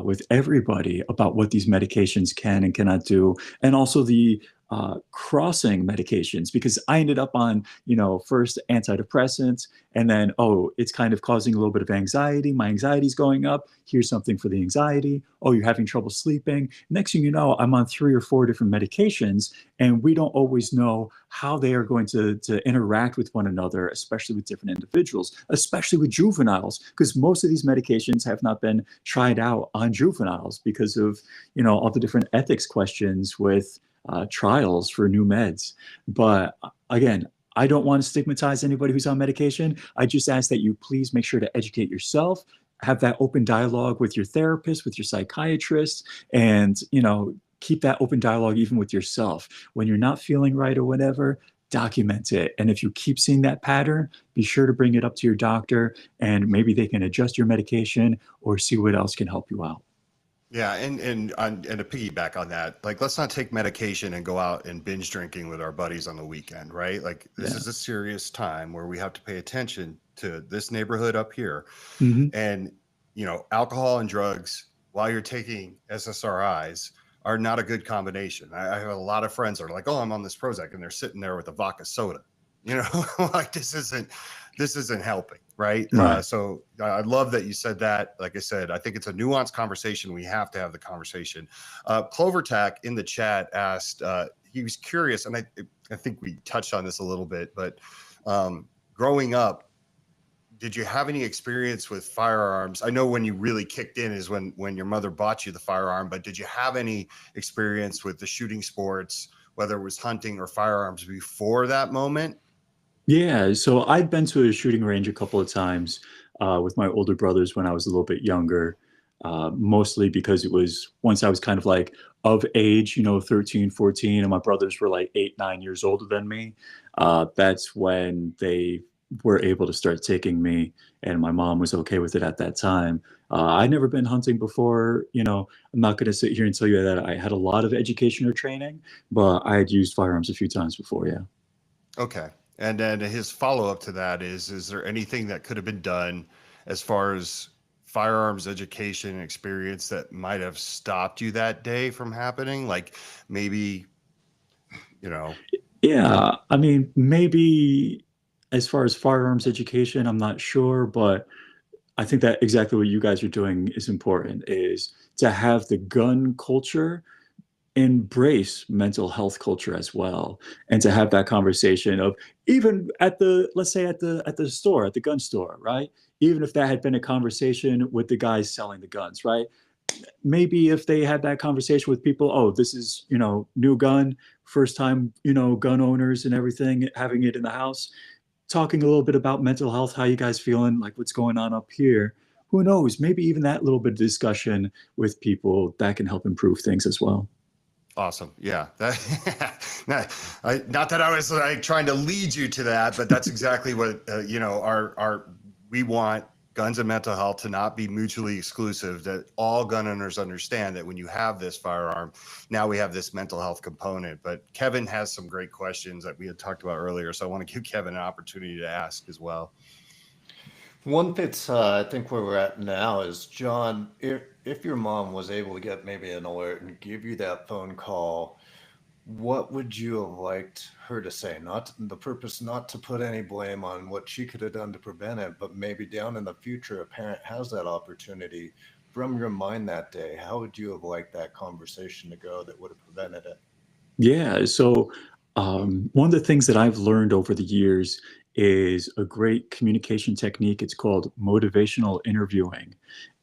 with everybody about what these medications can and cannot do, and also the crossing medications, because I ended up on, first antidepressants and then, oh, it's kind of causing a little bit of anxiety. My anxiety's going up. Here's something for the anxiety. Oh, you're having trouble sleeping. Next thing you know, I'm on 3 or 4 different medications, and we don't always know how they are going to interact with one another, especially with different individuals, especially with juveniles, because most of these medications have not been tried out on juveniles because of, all the different ethics questions with trials for new meds. But again, I don't want to stigmatize anybody who's on medication. I just ask that you please make sure to educate yourself, have that open dialogue with your therapist, with your psychiatrist, and, keep that open dialogue even with yourself. When you're not feeling right or whatever, document it. And if you keep seeing that pattern, be sure to bring it up to your doctor, and maybe they can adjust your medication or see what else can help you out. Yeah, and to piggyback on that, like, let's not take medication and go out and binge drinking with our buddies on the weekend, right? Like, this is a serious time where we have to pay attention to this neighborhood up here. Mm-hmm. And, alcohol and drugs while you're taking SSRIs are not a good combination. I have a lot of friends that are like, oh, I'm on this Prozac, and they're sitting there with a vodka soda, like this isn't helping. Right. Right. So I love that you said that. Like I said, I think it's a nuanced conversation. We have to have the conversation. Clovertack in the chat asked, he was curious, and I think we touched on this a little bit, but growing up, did you have any experience with firearms? I know when you really kicked in is when your mother bought you the firearm, but did you have any experience with the shooting sports, whether it was hunting or firearms before that moment? Yeah, so I'd been to a shooting range a couple of times with my older brothers when I was a little bit younger, mostly because it was once I was kind of like of age, 13, 14, and my brothers were like 8, 9 years older than me. That's when they were able to start taking me, and my mom was okay with it at that time. I'd never been hunting before. I'm not going to sit here and tell you that I had a lot of education or training, but I had used firearms a few times before, yeah. Okay. And then his follow-up to that is there anything that could have been done as far as firearms education and experience that might have stopped you that day from happening? Like maybe, Yeah, I mean, maybe as far as firearms education, I'm not sure, but I think that exactly what you guys are doing is important, is to have the gun culture embrace mental health culture as well, and to have that conversation of, even at the, let's say at the store, at the gun store, right? Even if that had been a conversation with the guys selling the guns, right? Maybe if they had that conversation with people, oh, this is, new gun, first time, gun owners and everything, having it in the house, talking a little bit about mental health, how you guys feeling, like what's going on up here. Who knows? Maybe even that little bit of discussion with people that can help improve things as well. Awesome. Yeah. Not that I was like trying to lead you to that, but that's exactly what, we want guns and mental health to not be mutually exclusive, that all gun owners understand that when you have this firearm, now we have this mental health component. But Kevin has some great questions that we had talked about earlier. So I want to give Kevin an opportunity to ask as well. One that's I think where we're at now is, John, if your mom was able to get maybe an alert and give you that phone call, what would you have liked her to say? Not the purpose, not to put any blame on what she could have done to prevent it, but maybe down in the future, a parent has that opportunity. From your mind that day, how would you have liked that conversation to go that would have prevented it? Yeah. So, one of the things that I've learned over the years is a great communication technique. It's called motivational interviewing.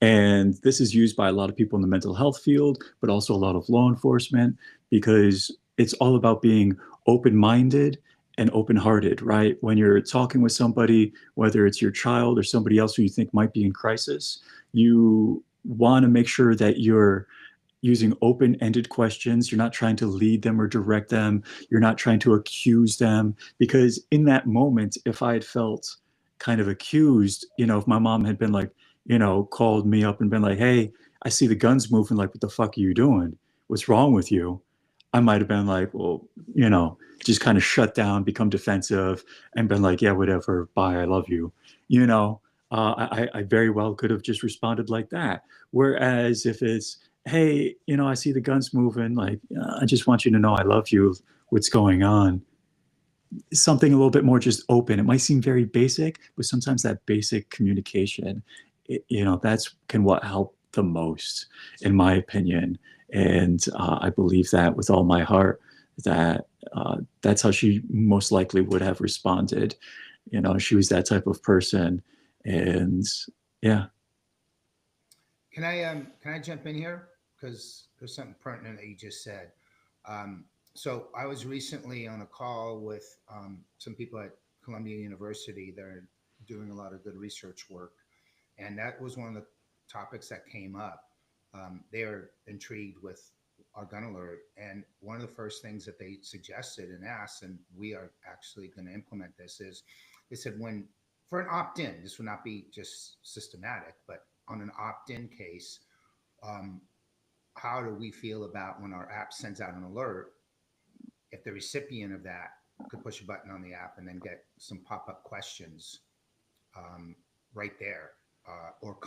And this is used by a lot of people in the mental health field, but also a lot of law enforcement, because it's all about being open minded and open hearted, right? When you're talking with somebody, whether it's your child or somebody else who you think might be in crisis, you want to make sure that you're using open-ended questions. You're not trying to lead them or direct them. You're not trying to accuse them. Because in that moment, if I had felt kind of accused, if my mom had been like, called me up and been like, hey, I see the guns moving, like, what the fuck are you doing? What's wrong with you? I might have been like, well, just kind of shut down, become defensive, and been like, yeah, whatever, bye, I love you. I very well could have just responded like that. Whereas if it's, hey, I see the guns moving, like, I just want you to know I love you. What's going on? Something a little bit more just open. It might seem very basic, but sometimes that basic communication, that's can what help the most, in my opinion. And I believe that with all my heart, that that's how she most likely would have responded. She was that type of person. And yeah. Can I jump in here, because there's something pertinent that you just said. So I was recently on a call with some people at Columbia University. They're doing a lot of good research work, and that was one of the topics that came up. They are intrigued with our gun alert, and one of the first things that they suggested and asked, and we are actually going to implement this, is they said, when for an opt-in, this would not be just systematic, but on an opt-in case, um, how do we feel about when our app sends out an alert, if the recipient of that could push a button on the app and then get some pop-up questions um, right there, or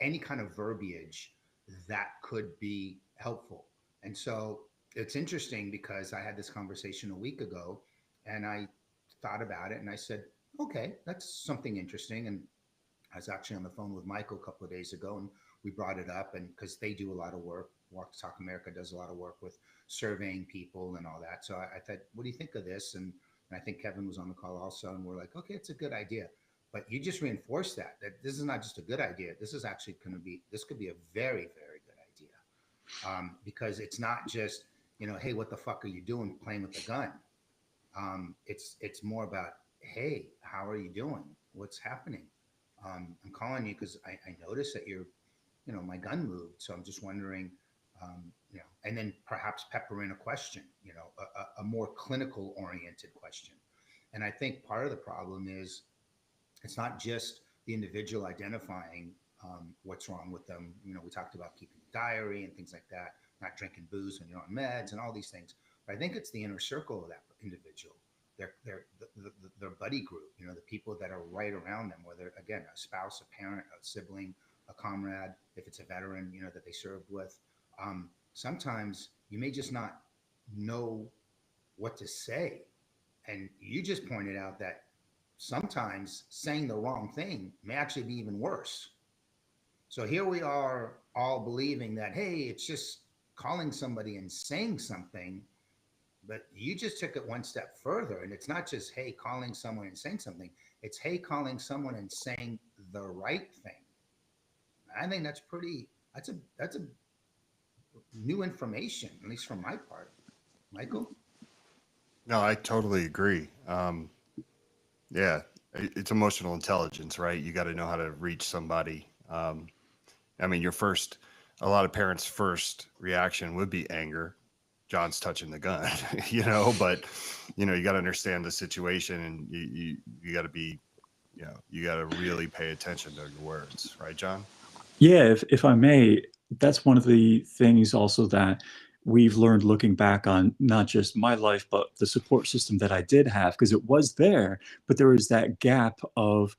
any kind of verbiage that could be helpful. And so it's interesting, because I had this conversation a week ago, and I thought about it and I said, okay, that's something interesting. And I was actually on the phone with Michael a couple of days ago, and we brought it up, and because they do a lot of work, Walk to Talk America does a lot of work with surveying people and all that. So I thought, what do you think of this? And I think Kevin was on the call also, and we're like, okay, it's a good idea. But you just reinforced that this is not just a good idea. This is actually going to be, this could be a very, very good idea, because it's not just, hey, what the fuck are you doing playing with the gun? It's more about, hey, how are you doing? What's happening? I'm calling you because I noticed that my gun moved. So I'm just wondering, and then perhaps pepper in a question, a more clinical oriented question. And I think part of the problem is it's not just the individual identifying what's wrong with them. We talked about keeping a diary and things like that, not drinking booze when you're on meds and all these things. But I think it's the inner circle of that individual, their buddy group, the people that are right around them, whether, again, a spouse, a parent, a sibling, a comrade, if it's a veteran, that they served with. Sometimes you may just not know what to say. And you just pointed out that sometimes saying the wrong thing may actually be even worse. So here we are all believing that, hey, it's just calling somebody and saying something, but you just took it one step further. And it's not just, hey, calling someone and saying something, it's, hey, calling someone and saying the right thing. I think that's a new information, at least from my part. Michael? No, I totally agree. Yeah, it's emotional intelligence, right? You got to know how to reach somebody. I mean, a lot of parents' first reaction would be anger. John's touching the gun, but you got to understand the situation, and you got to be, you got to really pay attention to your words, right, John? Yeah, if I may, that's one of the things also that we've learned looking back on not just my life, but the support system that I did have, because it was there, but there was that gap of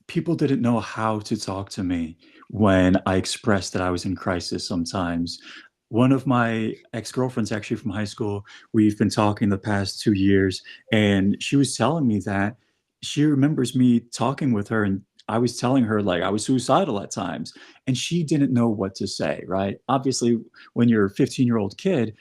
people didn't know how to talk to me when I expressed that I was in crisis sometimes. One of my ex-girlfriends, actually from high school, we've been talking the past 2 years, and she was telling me that she remembers me talking with her, and I was telling her like I was suicidal at times, and she didn't know what to say, right? Obviously, when you're a 15-year-old kid,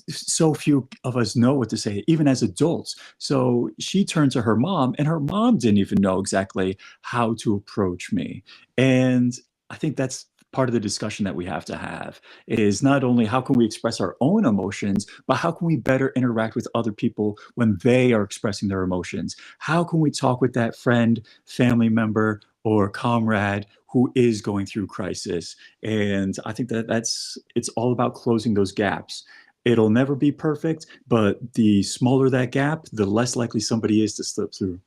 so few of us know what to say, even as adults. So she turned to her mom, and her mom didn't even know exactly how to approach me. And I think that's part of the discussion that we have to have is not only how can we express our own emotions, but how can we better interact with other people when they are expressing their emotions? How can we talk with that friend, family member, or comrade who is going through crisis? And I think that it's all about closing those gaps. It'll never be perfect, but the smaller that gap, the less likely somebody is to slip through.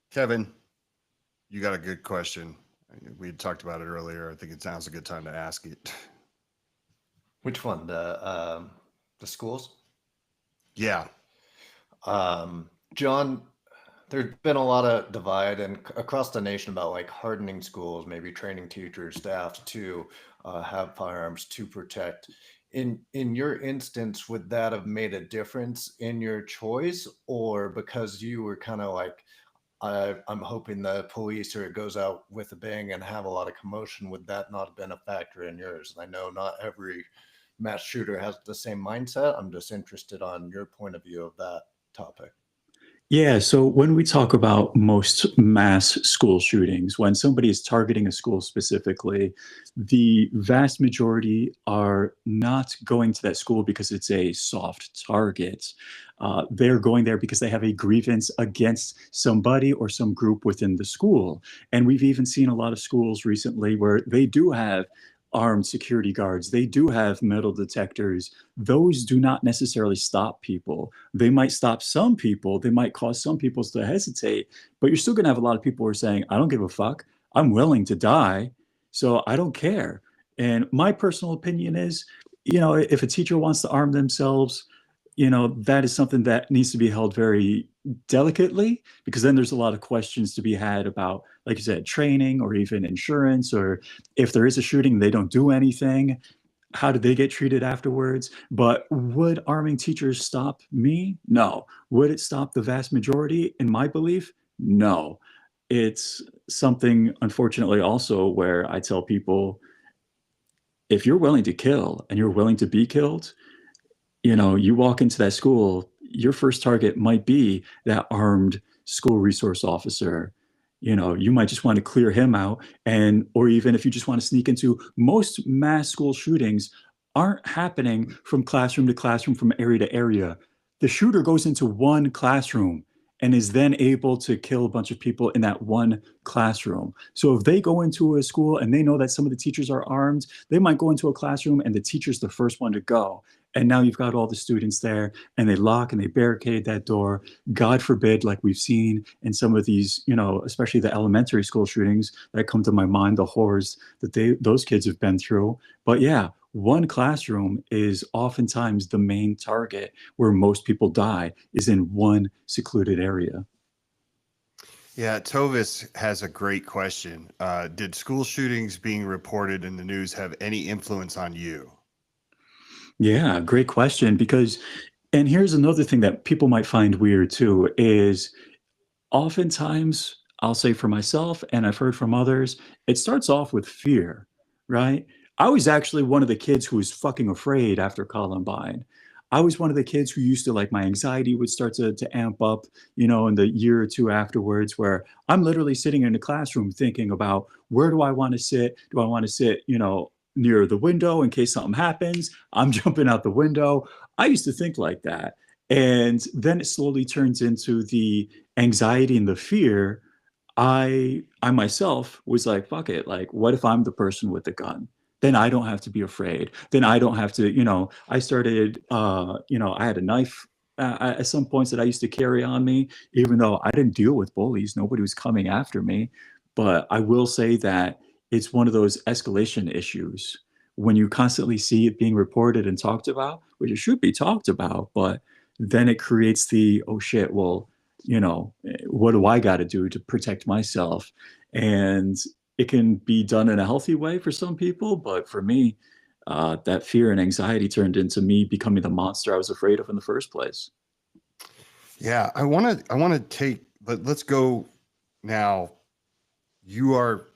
Kevin, you got a good question. We had talked about it earlier. I think it sounds a good time to ask it. Which one? The schools? Yeah. John, there's been a lot of divide and across the nation about like hardening schools, maybe training teachers, staff to have firearms to protect. In your instance, would that have made a difference in your choice, or because you were kind of like, I'm hoping the police or it goes out with a bang and have a lot of commotion, would that not have been a factor in yours? And I know not every mass shooter has the same mindset. I'm just interested on your point of view of that topic. Yeah, so when we talk about most mass school shootings, when somebody is targeting a school specifically, the vast majority are not going to that school because it's a soft target. They're going there because they have a grievance against somebody or some group within the school. And we've even seen a lot of schools recently where they do have armed security guards, they do have metal detectors. Those do not necessarily stop people. They might stop some people, they might cause some people to hesitate, but you're still going to have a lot of people who are saying, I don't give a fuck. I'm willing to die, so I don't care. And my personal opinion is, if a teacher wants to arm themselves, that is something that needs to be held very delicately, because then there's a lot of questions to be had about, like you said, training or even insurance, or if there is a shooting, they don't do anything, how did they get treated afterwards? But would arming teachers stop me? No. Would it stop the vast majority? In my belief, no. It's something, unfortunately, also where I tell people, if you're willing to kill and you're willing to be killed, you walk into that school, your first target might be that armed school resource officer. You might just want to clear him out, or even if you just want to sneak into, most mass school shootings aren't happening from classroom to classroom, from area to area. The shooter goes into one classroom and is then able to kill a bunch of people in that one classroom. So if they go into a school and they know that some of the teachers are armed, they might go into a classroom and the teacher's the first one to go. And now you've got all the students there and they lock and they barricade that door. God forbid, like we've seen in some of these, especially the elementary school shootings that come to my mind, the horrors that those kids have been through. But yeah, one classroom is oftentimes the main target where most people die, is in one secluded area. Yeah, Tovis has a great question. Did school shootings being reported in the news have any influence on you? Yeah, great question. Because, and here's another thing that people might find weird too, is oftentimes, I'll say for myself, and I've heard from others, it starts off with fear, right? I was actually one of the kids who was fucking afraid after Columbine. I was one of the kids who used to, like, my anxiety would start to amp up, in the year or two afterwards, where I'm literally sitting in a classroom thinking about, where do I want to sit? Do I want to sit, near the window in case something happens? I'm jumping out the window. I used to think like that. And then it slowly turns into the anxiety and the fear. I myself was like, fuck it. Like, what if I'm the person with the gun? Then I don't have to be afraid. Then I don't have to, I started, I had a knife at some points that I used to carry on me, even though I didn't deal with bullies. Nobody was coming after me. But I will say that it's one of those escalation issues when you constantly see it being reported and talked about, which it should be talked about, but then it creates the, oh shit, well, what do I got to do to protect myself? And it can be done in a healthy way for some people, but for me, that fear and anxiety turned into me becoming the monster I was afraid of in the first place. Yeah, I want to take, but let's go now.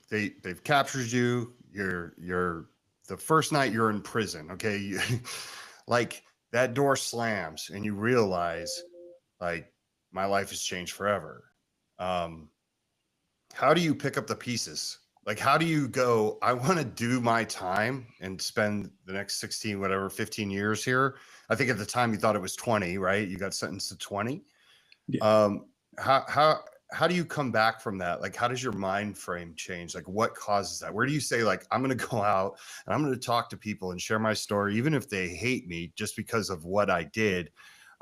They've captured you. You're the first night you're in prison. Okay. Like that door slams and you realize, like, my life has changed forever. Um, how do you pick up the pieces? Like, how do you go, I want to do my time and spend the next 16, whatever, 15 years here. I think at the time you thought it was 20, right? You got sentenced to 20. Yeah. Um, how do you come back from that? Like, how does your mind frame change? Like, what causes that? Where do you say, like, I'm going to go out and I'm going to talk to people and share my story, even if they hate me just because of what I did?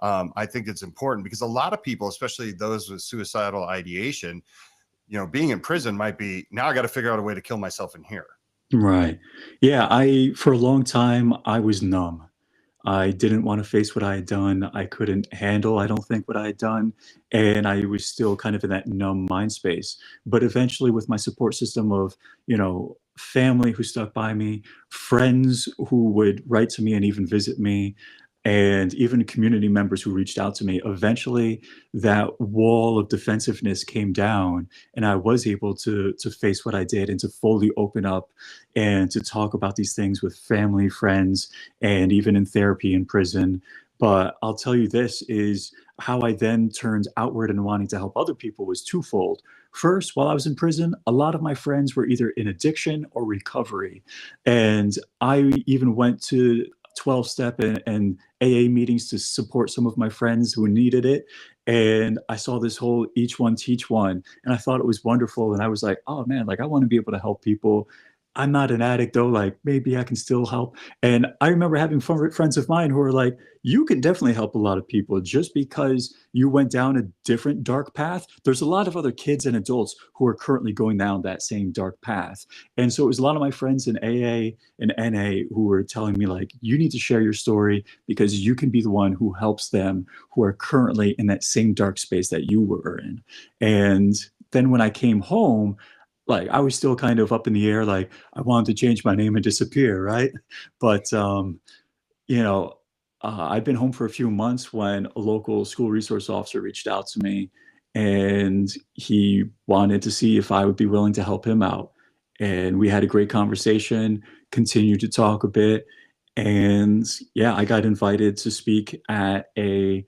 I think it's important because a lot of people, especially those with suicidal ideation, being in prison might be, now I got to figure out a way to kill myself in here. Right. Yeah. For a long time, I was numb. I didn't want to face what I had done. I couldn't handle, I don't think, what I had done. And I was still kind of in that numb mind space. But eventually, with my support system of, family who stuck by me, friends who would write to me and even visit me, and even community members who reached out to me, eventually that wall of defensiveness came down and I was able to face what I did and to fully open up and to talk about these things with family, friends, and even in therapy in prison. But I'll tell you, this is how I then turned outward and wanting to help other people was twofold. First, while I was in prison, a lot of my friends were either in addiction or recovery. And I even went to 12-step and AA meetings to support some of my friends who needed it. And I saw this whole each one teach one, and I thought it was wonderful. And I was like, oh man, like I want to be able to help people. I'm not an addict though, like maybe I can still help. And I remember having friends of mine who were like, you can definitely help a lot of people just because you went down a different dark path. There's a lot of other kids and adults who are currently going down that same dark path. And so it was a lot of my friends in AA and NA who were telling me, like, you need to share your story because you can be the one who helps them who are currently in that same dark space that you were in. And then when I came home, like I was still kind of up in the air, like I wanted to change my name and disappear, right? But you know, I've been home for a few months when a local school resource officer reached out to me, and he wanted to see if I would be willing to help him out. And we had a great conversation, continued to talk a bit, and yeah, I got invited to speak at a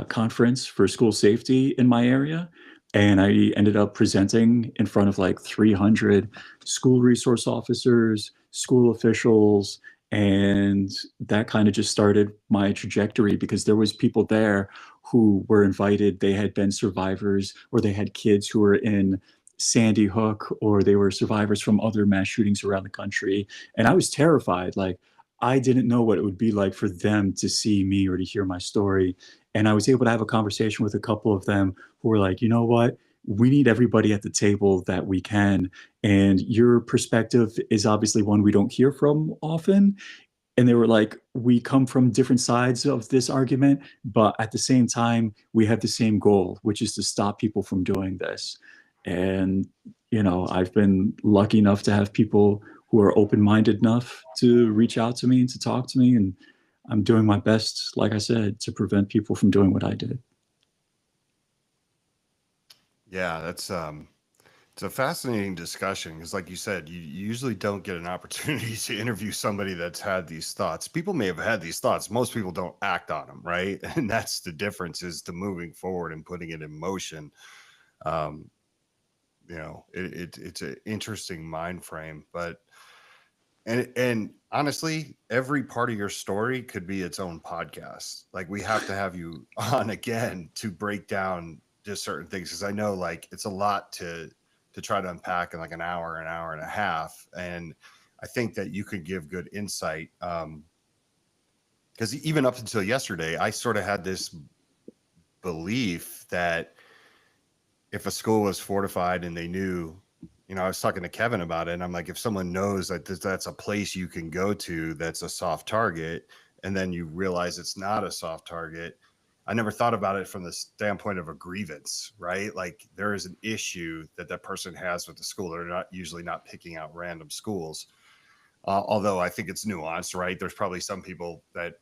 conference for school safety in my area. And I ended up presenting in front of like 300 school resource officers, school officials, and that kind of just started my trajectory because there was people there who were invited. They had been survivors or they had kids who were in Sandy Hook or they were survivors from other mass shootings around the country. And I was terrified. Like, I didn't know what it would be like for them to see me or to hear my story. And I was able to have a conversation with a couple of them who were like, you know what? We need everybody at the table that we can. And your perspective is obviously one we don't hear from often. And they were like, we come from different sides of this argument, but at the same time, we have the same goal, which is to stop people from doing this. And, I've been lucky enough to have people who are open-minded enough to reach out to me and to talk to me. And I'm doing my best, like I said, to prevent people from doing what I did. Yeah, that's it's a fascinating discussion because, like you said, you usually don't get an opportunity to interview somebody that's had these thoughts. People may have had these thoughts. Most people don't act on them, right? And that's the difference, is to moving forward and putting it in motion. Um, it's an interesting mind frame, but and honestly, every part of your story could be its own podcast. Like, we have to have you on again to break down just certain things, because I know, like, it's a lot to try to unpack in like an hour and a half, and I think that you could give good insight. Because even up until yesterday, I sort of had this belief that if a school was fortified and they knew, I was talking to Kevin about it, and I'm like, if someone knows that that's a place you can go to that's a soft target, and then you realize it's not a soft target. I never thought about it from the standpoint of a grievance, right? Like, there is an issue that person has with the school. They're not usually not picking out random schools. Although I think it's nuanced, right? There's probably some people that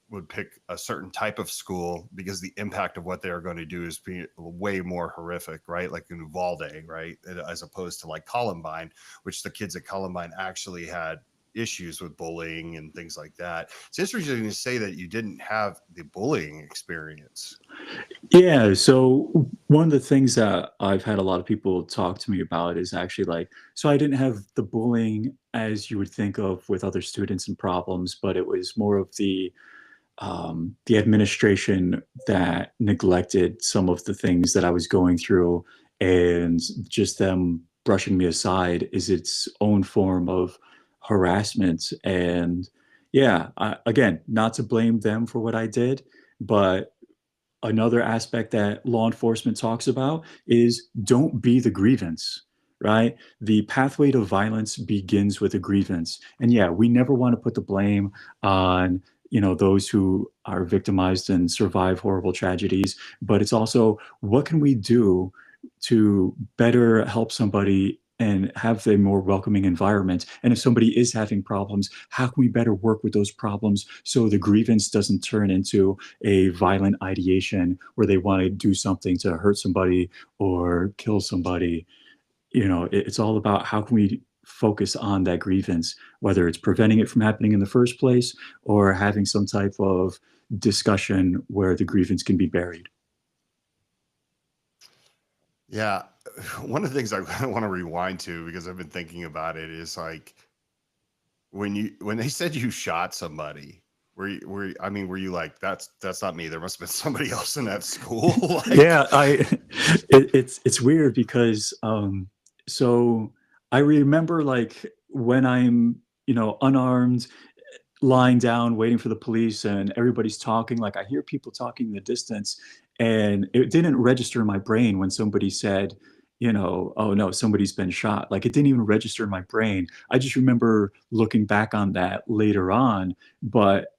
would pick a certain type of school because the impact of what they are going to do is be way more horrific, right? Like in Uvalde, right? As opposed to like Columbine, which the kids at Columbine actually had issues with bullying and things like that. It's interesting to say that you didn't have the bullying experience. Yeah. So one of the things that I've had a lot of people talk to me about is actually like, so I didn't have the bullying as you would think of with other students and problems, but it was more of the administration that neglected some of the things that I was going through, and just them brushing me aside is its own form of harassment. And yeah, again, not to blame them for what I did, but another aspect that law enforcement talks about is don't be the grievance, right? The pathway to violence begins with a grievance. And yeah, we never want to put the blame on, those who are victimized and survive horrible tragedies, but it's also, what can we do to better help somebody and have a more welcoming environment? And if somebody is having problems, how can we better work with those problems so the grievance doesn't turn into a violent ideation where they want to do something to hurt somebody or kill somebody? It's all about how can we focus on that grievance, whether it's preventing it from happening in the first place or having some type of discussion where the grievance can be buried. Yeah. One of the things I want to rewind to, because I've been thinking about it, is like, when they said you shot somebody, were you like, that's not me, there must have been somebody else in that school? Like, Yeah, it's weird because so I remember like when I'm, unarmed, lying down waiting for the police and everybody's talking, like I hear people talking in the distance, and it didn't register in my brain when somebody said, oh no, somebody's been shot. Like, it didn't even register in my brain. I just remember looking back on that later on. But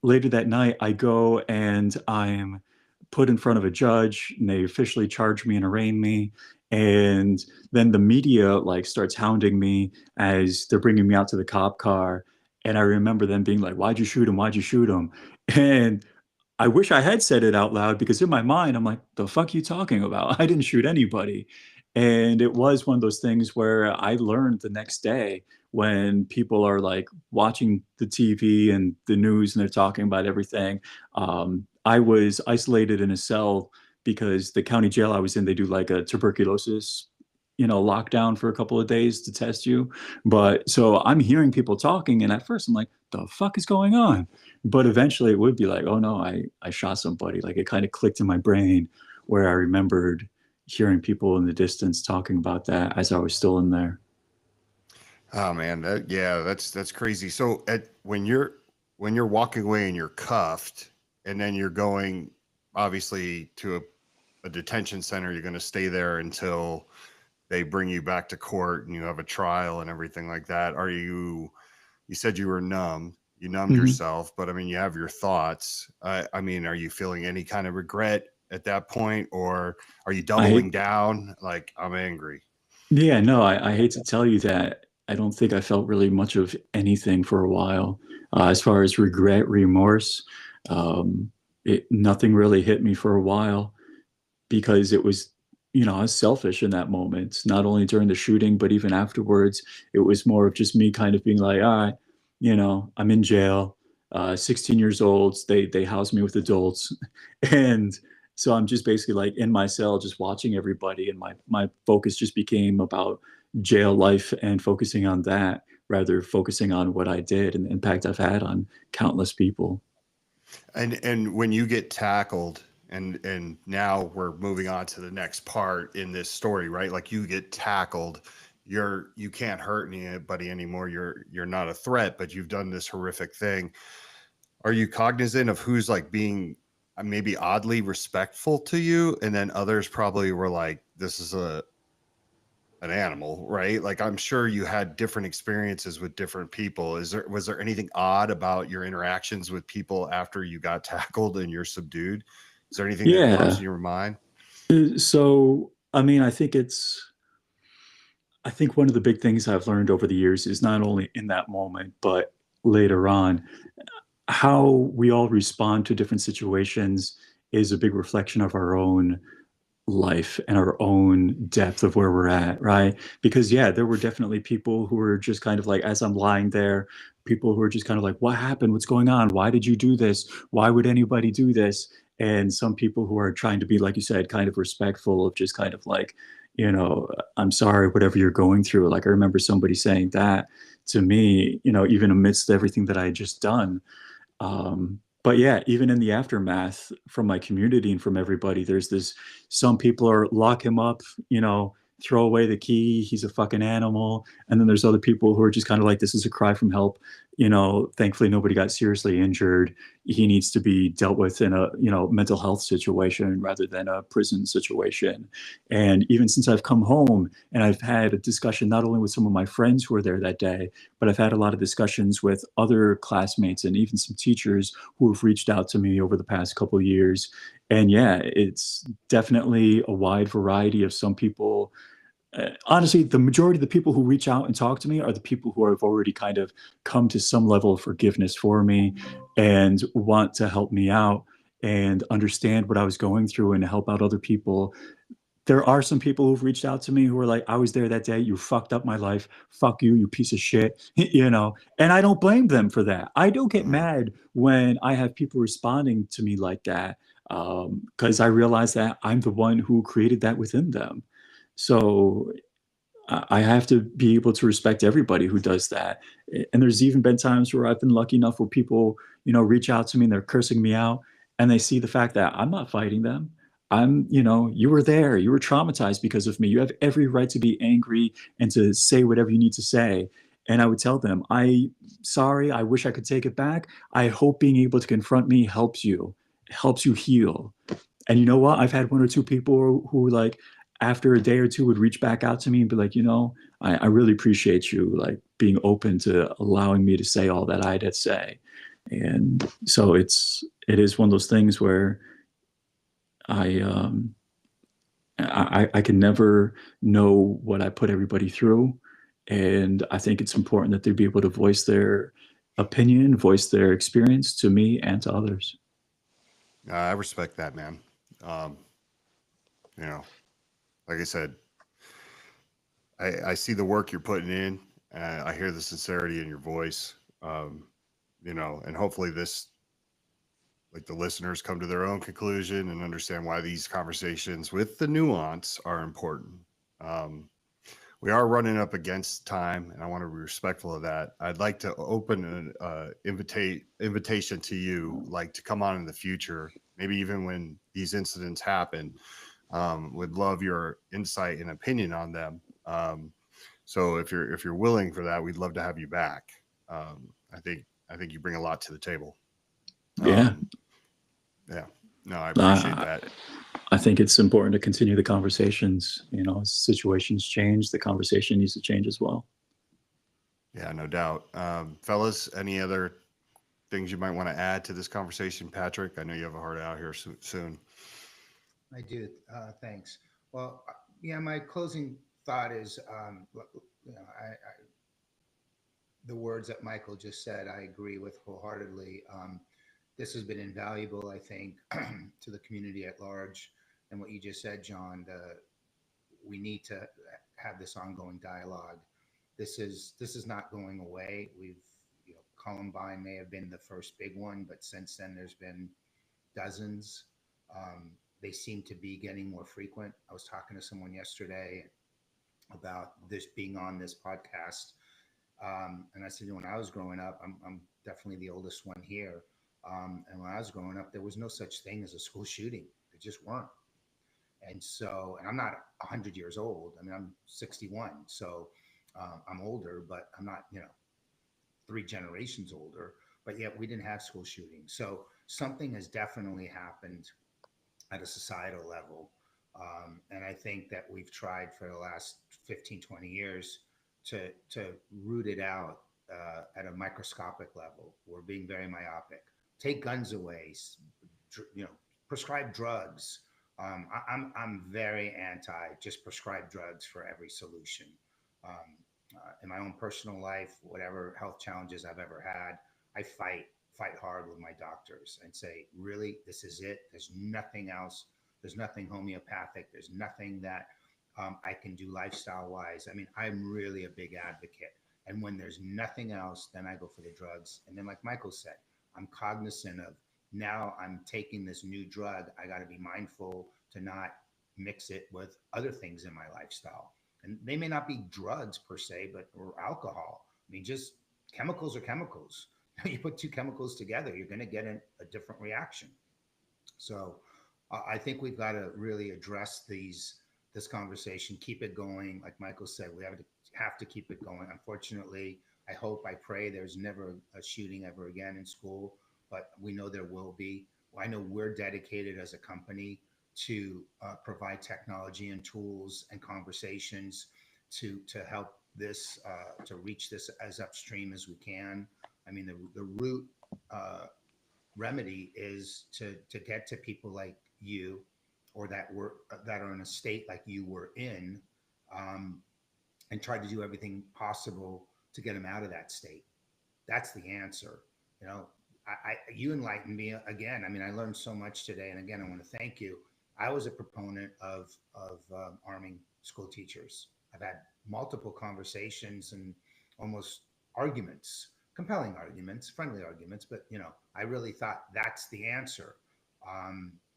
later that night, I go and I'm put in front of a judge, and they officially charge me and arraign me. And then the media like starts hounding me as they're bringing me out to the cop car. And I remember them being like, "Why'd you shoot him? Why'd you shoot him?" And I wish I had said it out loud, because in my mind, I'm like, the fuck you talking about? I didn't shoot anybody. And it was one of those things where I learned the next day, when people are like watching the TV and the news and they're talking about everything. I was isolated in a cell because the county jail I was in, they do like a tuberculosis, lockdown for a couple of days to test you. But so I'm hearing people talking, and at first I'm like, the fuck is going on? But eventually it would be like, oh no, I shot somebody. Like, it kind of clicked in my brain, where I remembered hearing people in the distance talking about that as I was still in there. oh man, that's crazy. So when you're walking away and you're cuffed, and then you're going obviously to a detention center, you're going to stay there until they bring you back to court and you have a trial and everything like that. You said you were numb. You numbed Mhm. yourself, but I mean, you have your thoughts. I mean, are you feeling any kind of regret at that point, or are you I doubling down? Like, I'm angry. Yeah, no, I hate to tell you that I don't think I felt really much of anything for a while. As far as regret, remorse, um, nothing really hit me for a while because it was, I was selfish in that moment, not only during the shooting, but even afterwards. It was more of just me kind of being like, all right, I'm in jail, 16 years old. They house me with adults. And so I'm just basically like in my cell, just watching everybody. And my focus just became about jail life and focusing on that rather focusing on what I did and the impact I've had on countless people. And when you get tackled, and now we're moving on to the next part in this story, right? Like you get tackled, you can't hurt anybody anymore. You're not a threat, but you've done this horrific thing. Are you cognizant of who's like being maybe oddly respectful to you, and then others probably were like, this is an animal, right? Like I'm sure you had different experiences with different people. Was there anything odd about your interactions with people after you got tackled and you're subdued? Is there anything that pops Yeah. in your mind? So, I mean, I think one of the big things I've learned over the years is not only in that moment, but later on, how we all respond to different situations is a big reflection of our own life and our own depth of where we're at, right? Because yeah, there were definitely people who were just kind of like, as I'm lying there, people who were just kind of like, what happened? What's going on? Why did you do this? Why would anybody do this? And some people who are trying to be, like you said, kind of respectful of just kind of like, I'm sorry, whatever you're going through. Like I remember somebody saying that to me, even amidst everything that I had just done. But yeah, even in the aftermath from my community and from everybody, there's this, some people are lock him up, throw away the key. He's a fucking animal. And then there's other people who are just kind of like, this is a cry from help. Thankfully nobody got seriously injured. He needs to be dealt with in a, mental health situation rather than a prison situation. And even since I've come home and I've had a discussion, not only with some of my friends who were there that day, but I've had a lot of discussions with other classmates and even some teachers who have reached out to me over the past couple of years. And yeah, it's definitely a wide variety of some people. Honestly, the majority of the people who reach out and talk to me are the people who have already kind of come to some level of forgiveness for me and want to help me out and understand what I was going through and help out other people. There are some people who've reached out to me who are like, I was there that day. You fucked up my life. Fuck you, you piece of shit. And I don't blame them for that. I don't get mad when I have people responding to me like that because I realize that I'm the one who created that within them. So I have to be able to respect everybody who does that. And there's even been times where I've been lucky enough where people, reach out to me and they're cursing me out and they see the fact that I'm not fighting them. You were there, you were traumatized because of me. You have every right to be angry and to say whatever you need to say. And I would tell them, sorry, I wish I could take it back. I hope being able to confront me helps you heal. And you know what? I've had one or two people who like after a day or two would reach back out to me and be like, I really appreciate you like being open to allowing me to say all that I had to say. And so it is one of those things where I can never know what I put everybody through. And I think it's important that they be able to voice their opinion, voice their experience to me and to others. I respect that, man. Um, like I said, I see the work you're putting in. I hear the sincerity in your voice. And hopefully this, like the listeners come to their own conclusion and understand why these conversations with the nuance are important. Um, we are running up against time, and I want to be respectful of that. I'd like to open an invitation to you, like to come on in the future, maybe even when these incidents happen. Would love your insight and opinion on them. So if you're willing for that, we'd love to have you back. I think you bring a lot to the table. Yeah. Yeah. No, I appreciate Uh, that. I think it's important to continue the conversations. As situations change, the conversation needs to change as well. Yeah, no doubt. Fellas, any other things you might want to add to this conversation, Patrick? I know you have a heart out here soon. I do. Thanks. Well, yeah, my closing thought is, the words that Michael just said, I agree with wholeheartedly. This has been invaluable, I think, to the community at large. And what you just said, John, we need to have this ongoing dialogue. This is not going away. Columbine may have been the first big one, but since then there's been dozens. They seem to be getting more frequent. I was talking to someone yesterday about this being on this podcast. And I said, when I was growing up, I'm definitely the oldest one here. And when I was growing up, there was no such thing as a school shooting. There just weren't. And I'm not 100 years old. I mean, I'm 61. So I'm older, but I'm not, 3 generations older. But yet we didn't have school shootings. So something has definitely happened at a societal level. And I think that we've tried for the last 15, 20 years to root it out at a microscopic level. We're being very myopic. Take guns away, prescribe drugs. I'm very anti just prescribe drugs for every solution. In my own personal life, whatever health challenges I've ever had, I fight hard with my doctors and say, really, this is it. There's nothing else. There's nothing homeopathic. There's nothing that I can do lifestyle wise. I mean, I'm really a big advocate. And when there's nothing else, then I go for the drugs. And then, like Michael said, I'm cognizant of now I'm taking this new drug. I got to be mindful to not mix it with other things in my lifestyle. And they may not be drugs per se, or alcohol. I mean, just chemicals are chemicals. You put 2 chemicals together, you're going to get a different reaction. So I think we've got to really address this conversation, keep it going. Like Michael said, we have to keep it going. Unfortunately, I pray there's never a shooting ever again in school, but we know there will be. I know we're dedicated as a company to provide technology and tools and conversations to help this, to reach this as upstream as we can. I mean, the root remedy is to get to people like you, or that are in a state like you were in, and try to do everything possible to get them out of that state. That's the answer. You enlightened me again. I mean, I learned so much today, and again, I want to thank you. I was a proponent of arming school teachers. I've had multiple conversations and almost arguments, compelling arguments, friendly arguments, but I really thought that's the answer.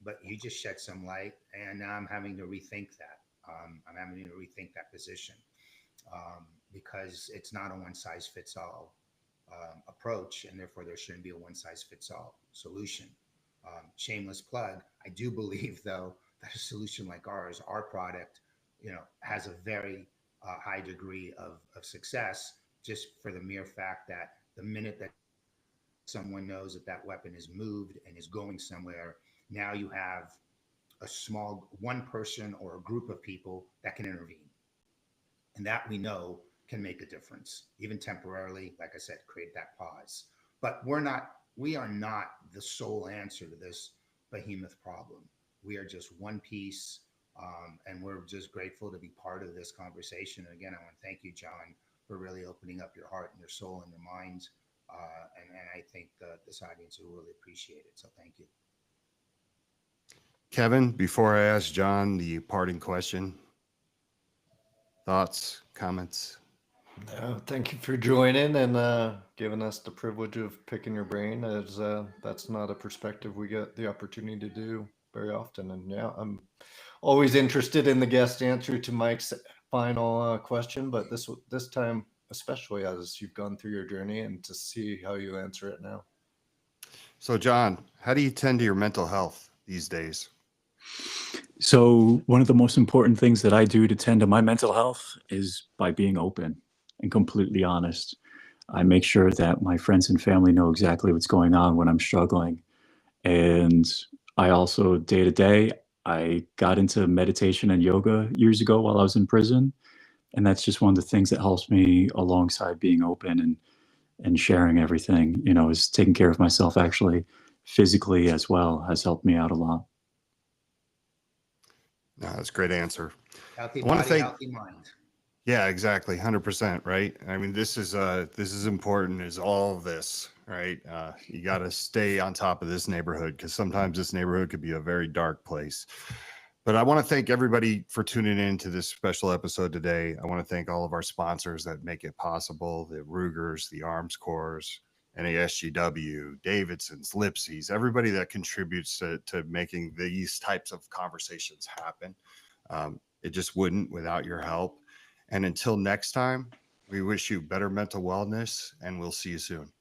But you just shed some light, and now I'm having to rethink that. I'm having to rethink that position, because it's not a one size fits all approach, and therefore there shouldn't be a one size fits all solution. Shameless plug. I do believe, though, that a solution like ours, our product, has a very high degree of success, just for the mere fact that the minute that someone knows that that weapon is moved and is going somewhere, now you have a small one person or a group of people that can intervene. And that we know can make a difference, even temporarily, like I said, create that pause. But we are not the sole answer to this behemoth problem. We are just one piece, and we're just grateful to be part of this conversation. And again, I want to thank you, John, for really opening up your heart and your soul and your mind. And I think this audience will really appreciate it. So thank you. Kevin, before I ask John the parting question, thoughts, comments? Thank you for joining and giving us the privilege of picking your brain, as that's not a perspective we get the opportunity to do very often. And yeah, I'm always interested in the guest answer to Mike's final question, but this time especially, as you've gone through your journey, and to see how you answer it now. So John, how do you tend to your mental health these days? So one of the most important things that I do to tend to my mental health is by being open and completely honest. I make sure that my friends and family know exactly what's going on when I'm struggling. And I also, day to day, I got into meditation and yoga years ago while I was in prison. And that's just one of the things that helps me, alongside being open and sharing everything, is taking care of myself actually physically as well, has helped me out a lot. No, that's a great answer. Healthy body, healthy mind. Yeah, exactly. 100%. Right. I mean, this is important as all of this, right? You got to stay on top of this neighborhood because sometimes this neighborhood could be a very dark place. But I want to thank everybody for tuning in to this special episode today. I want to thank all of our sponsors that make it possible, the Rugers, the Arms Corps, NASGW, Davidson's, Lipsy's, everybody that contributes to making these types of conversations happen. It just wouldn't without your help. And until next time, we wish you better mental wellness, and we'll see you soon.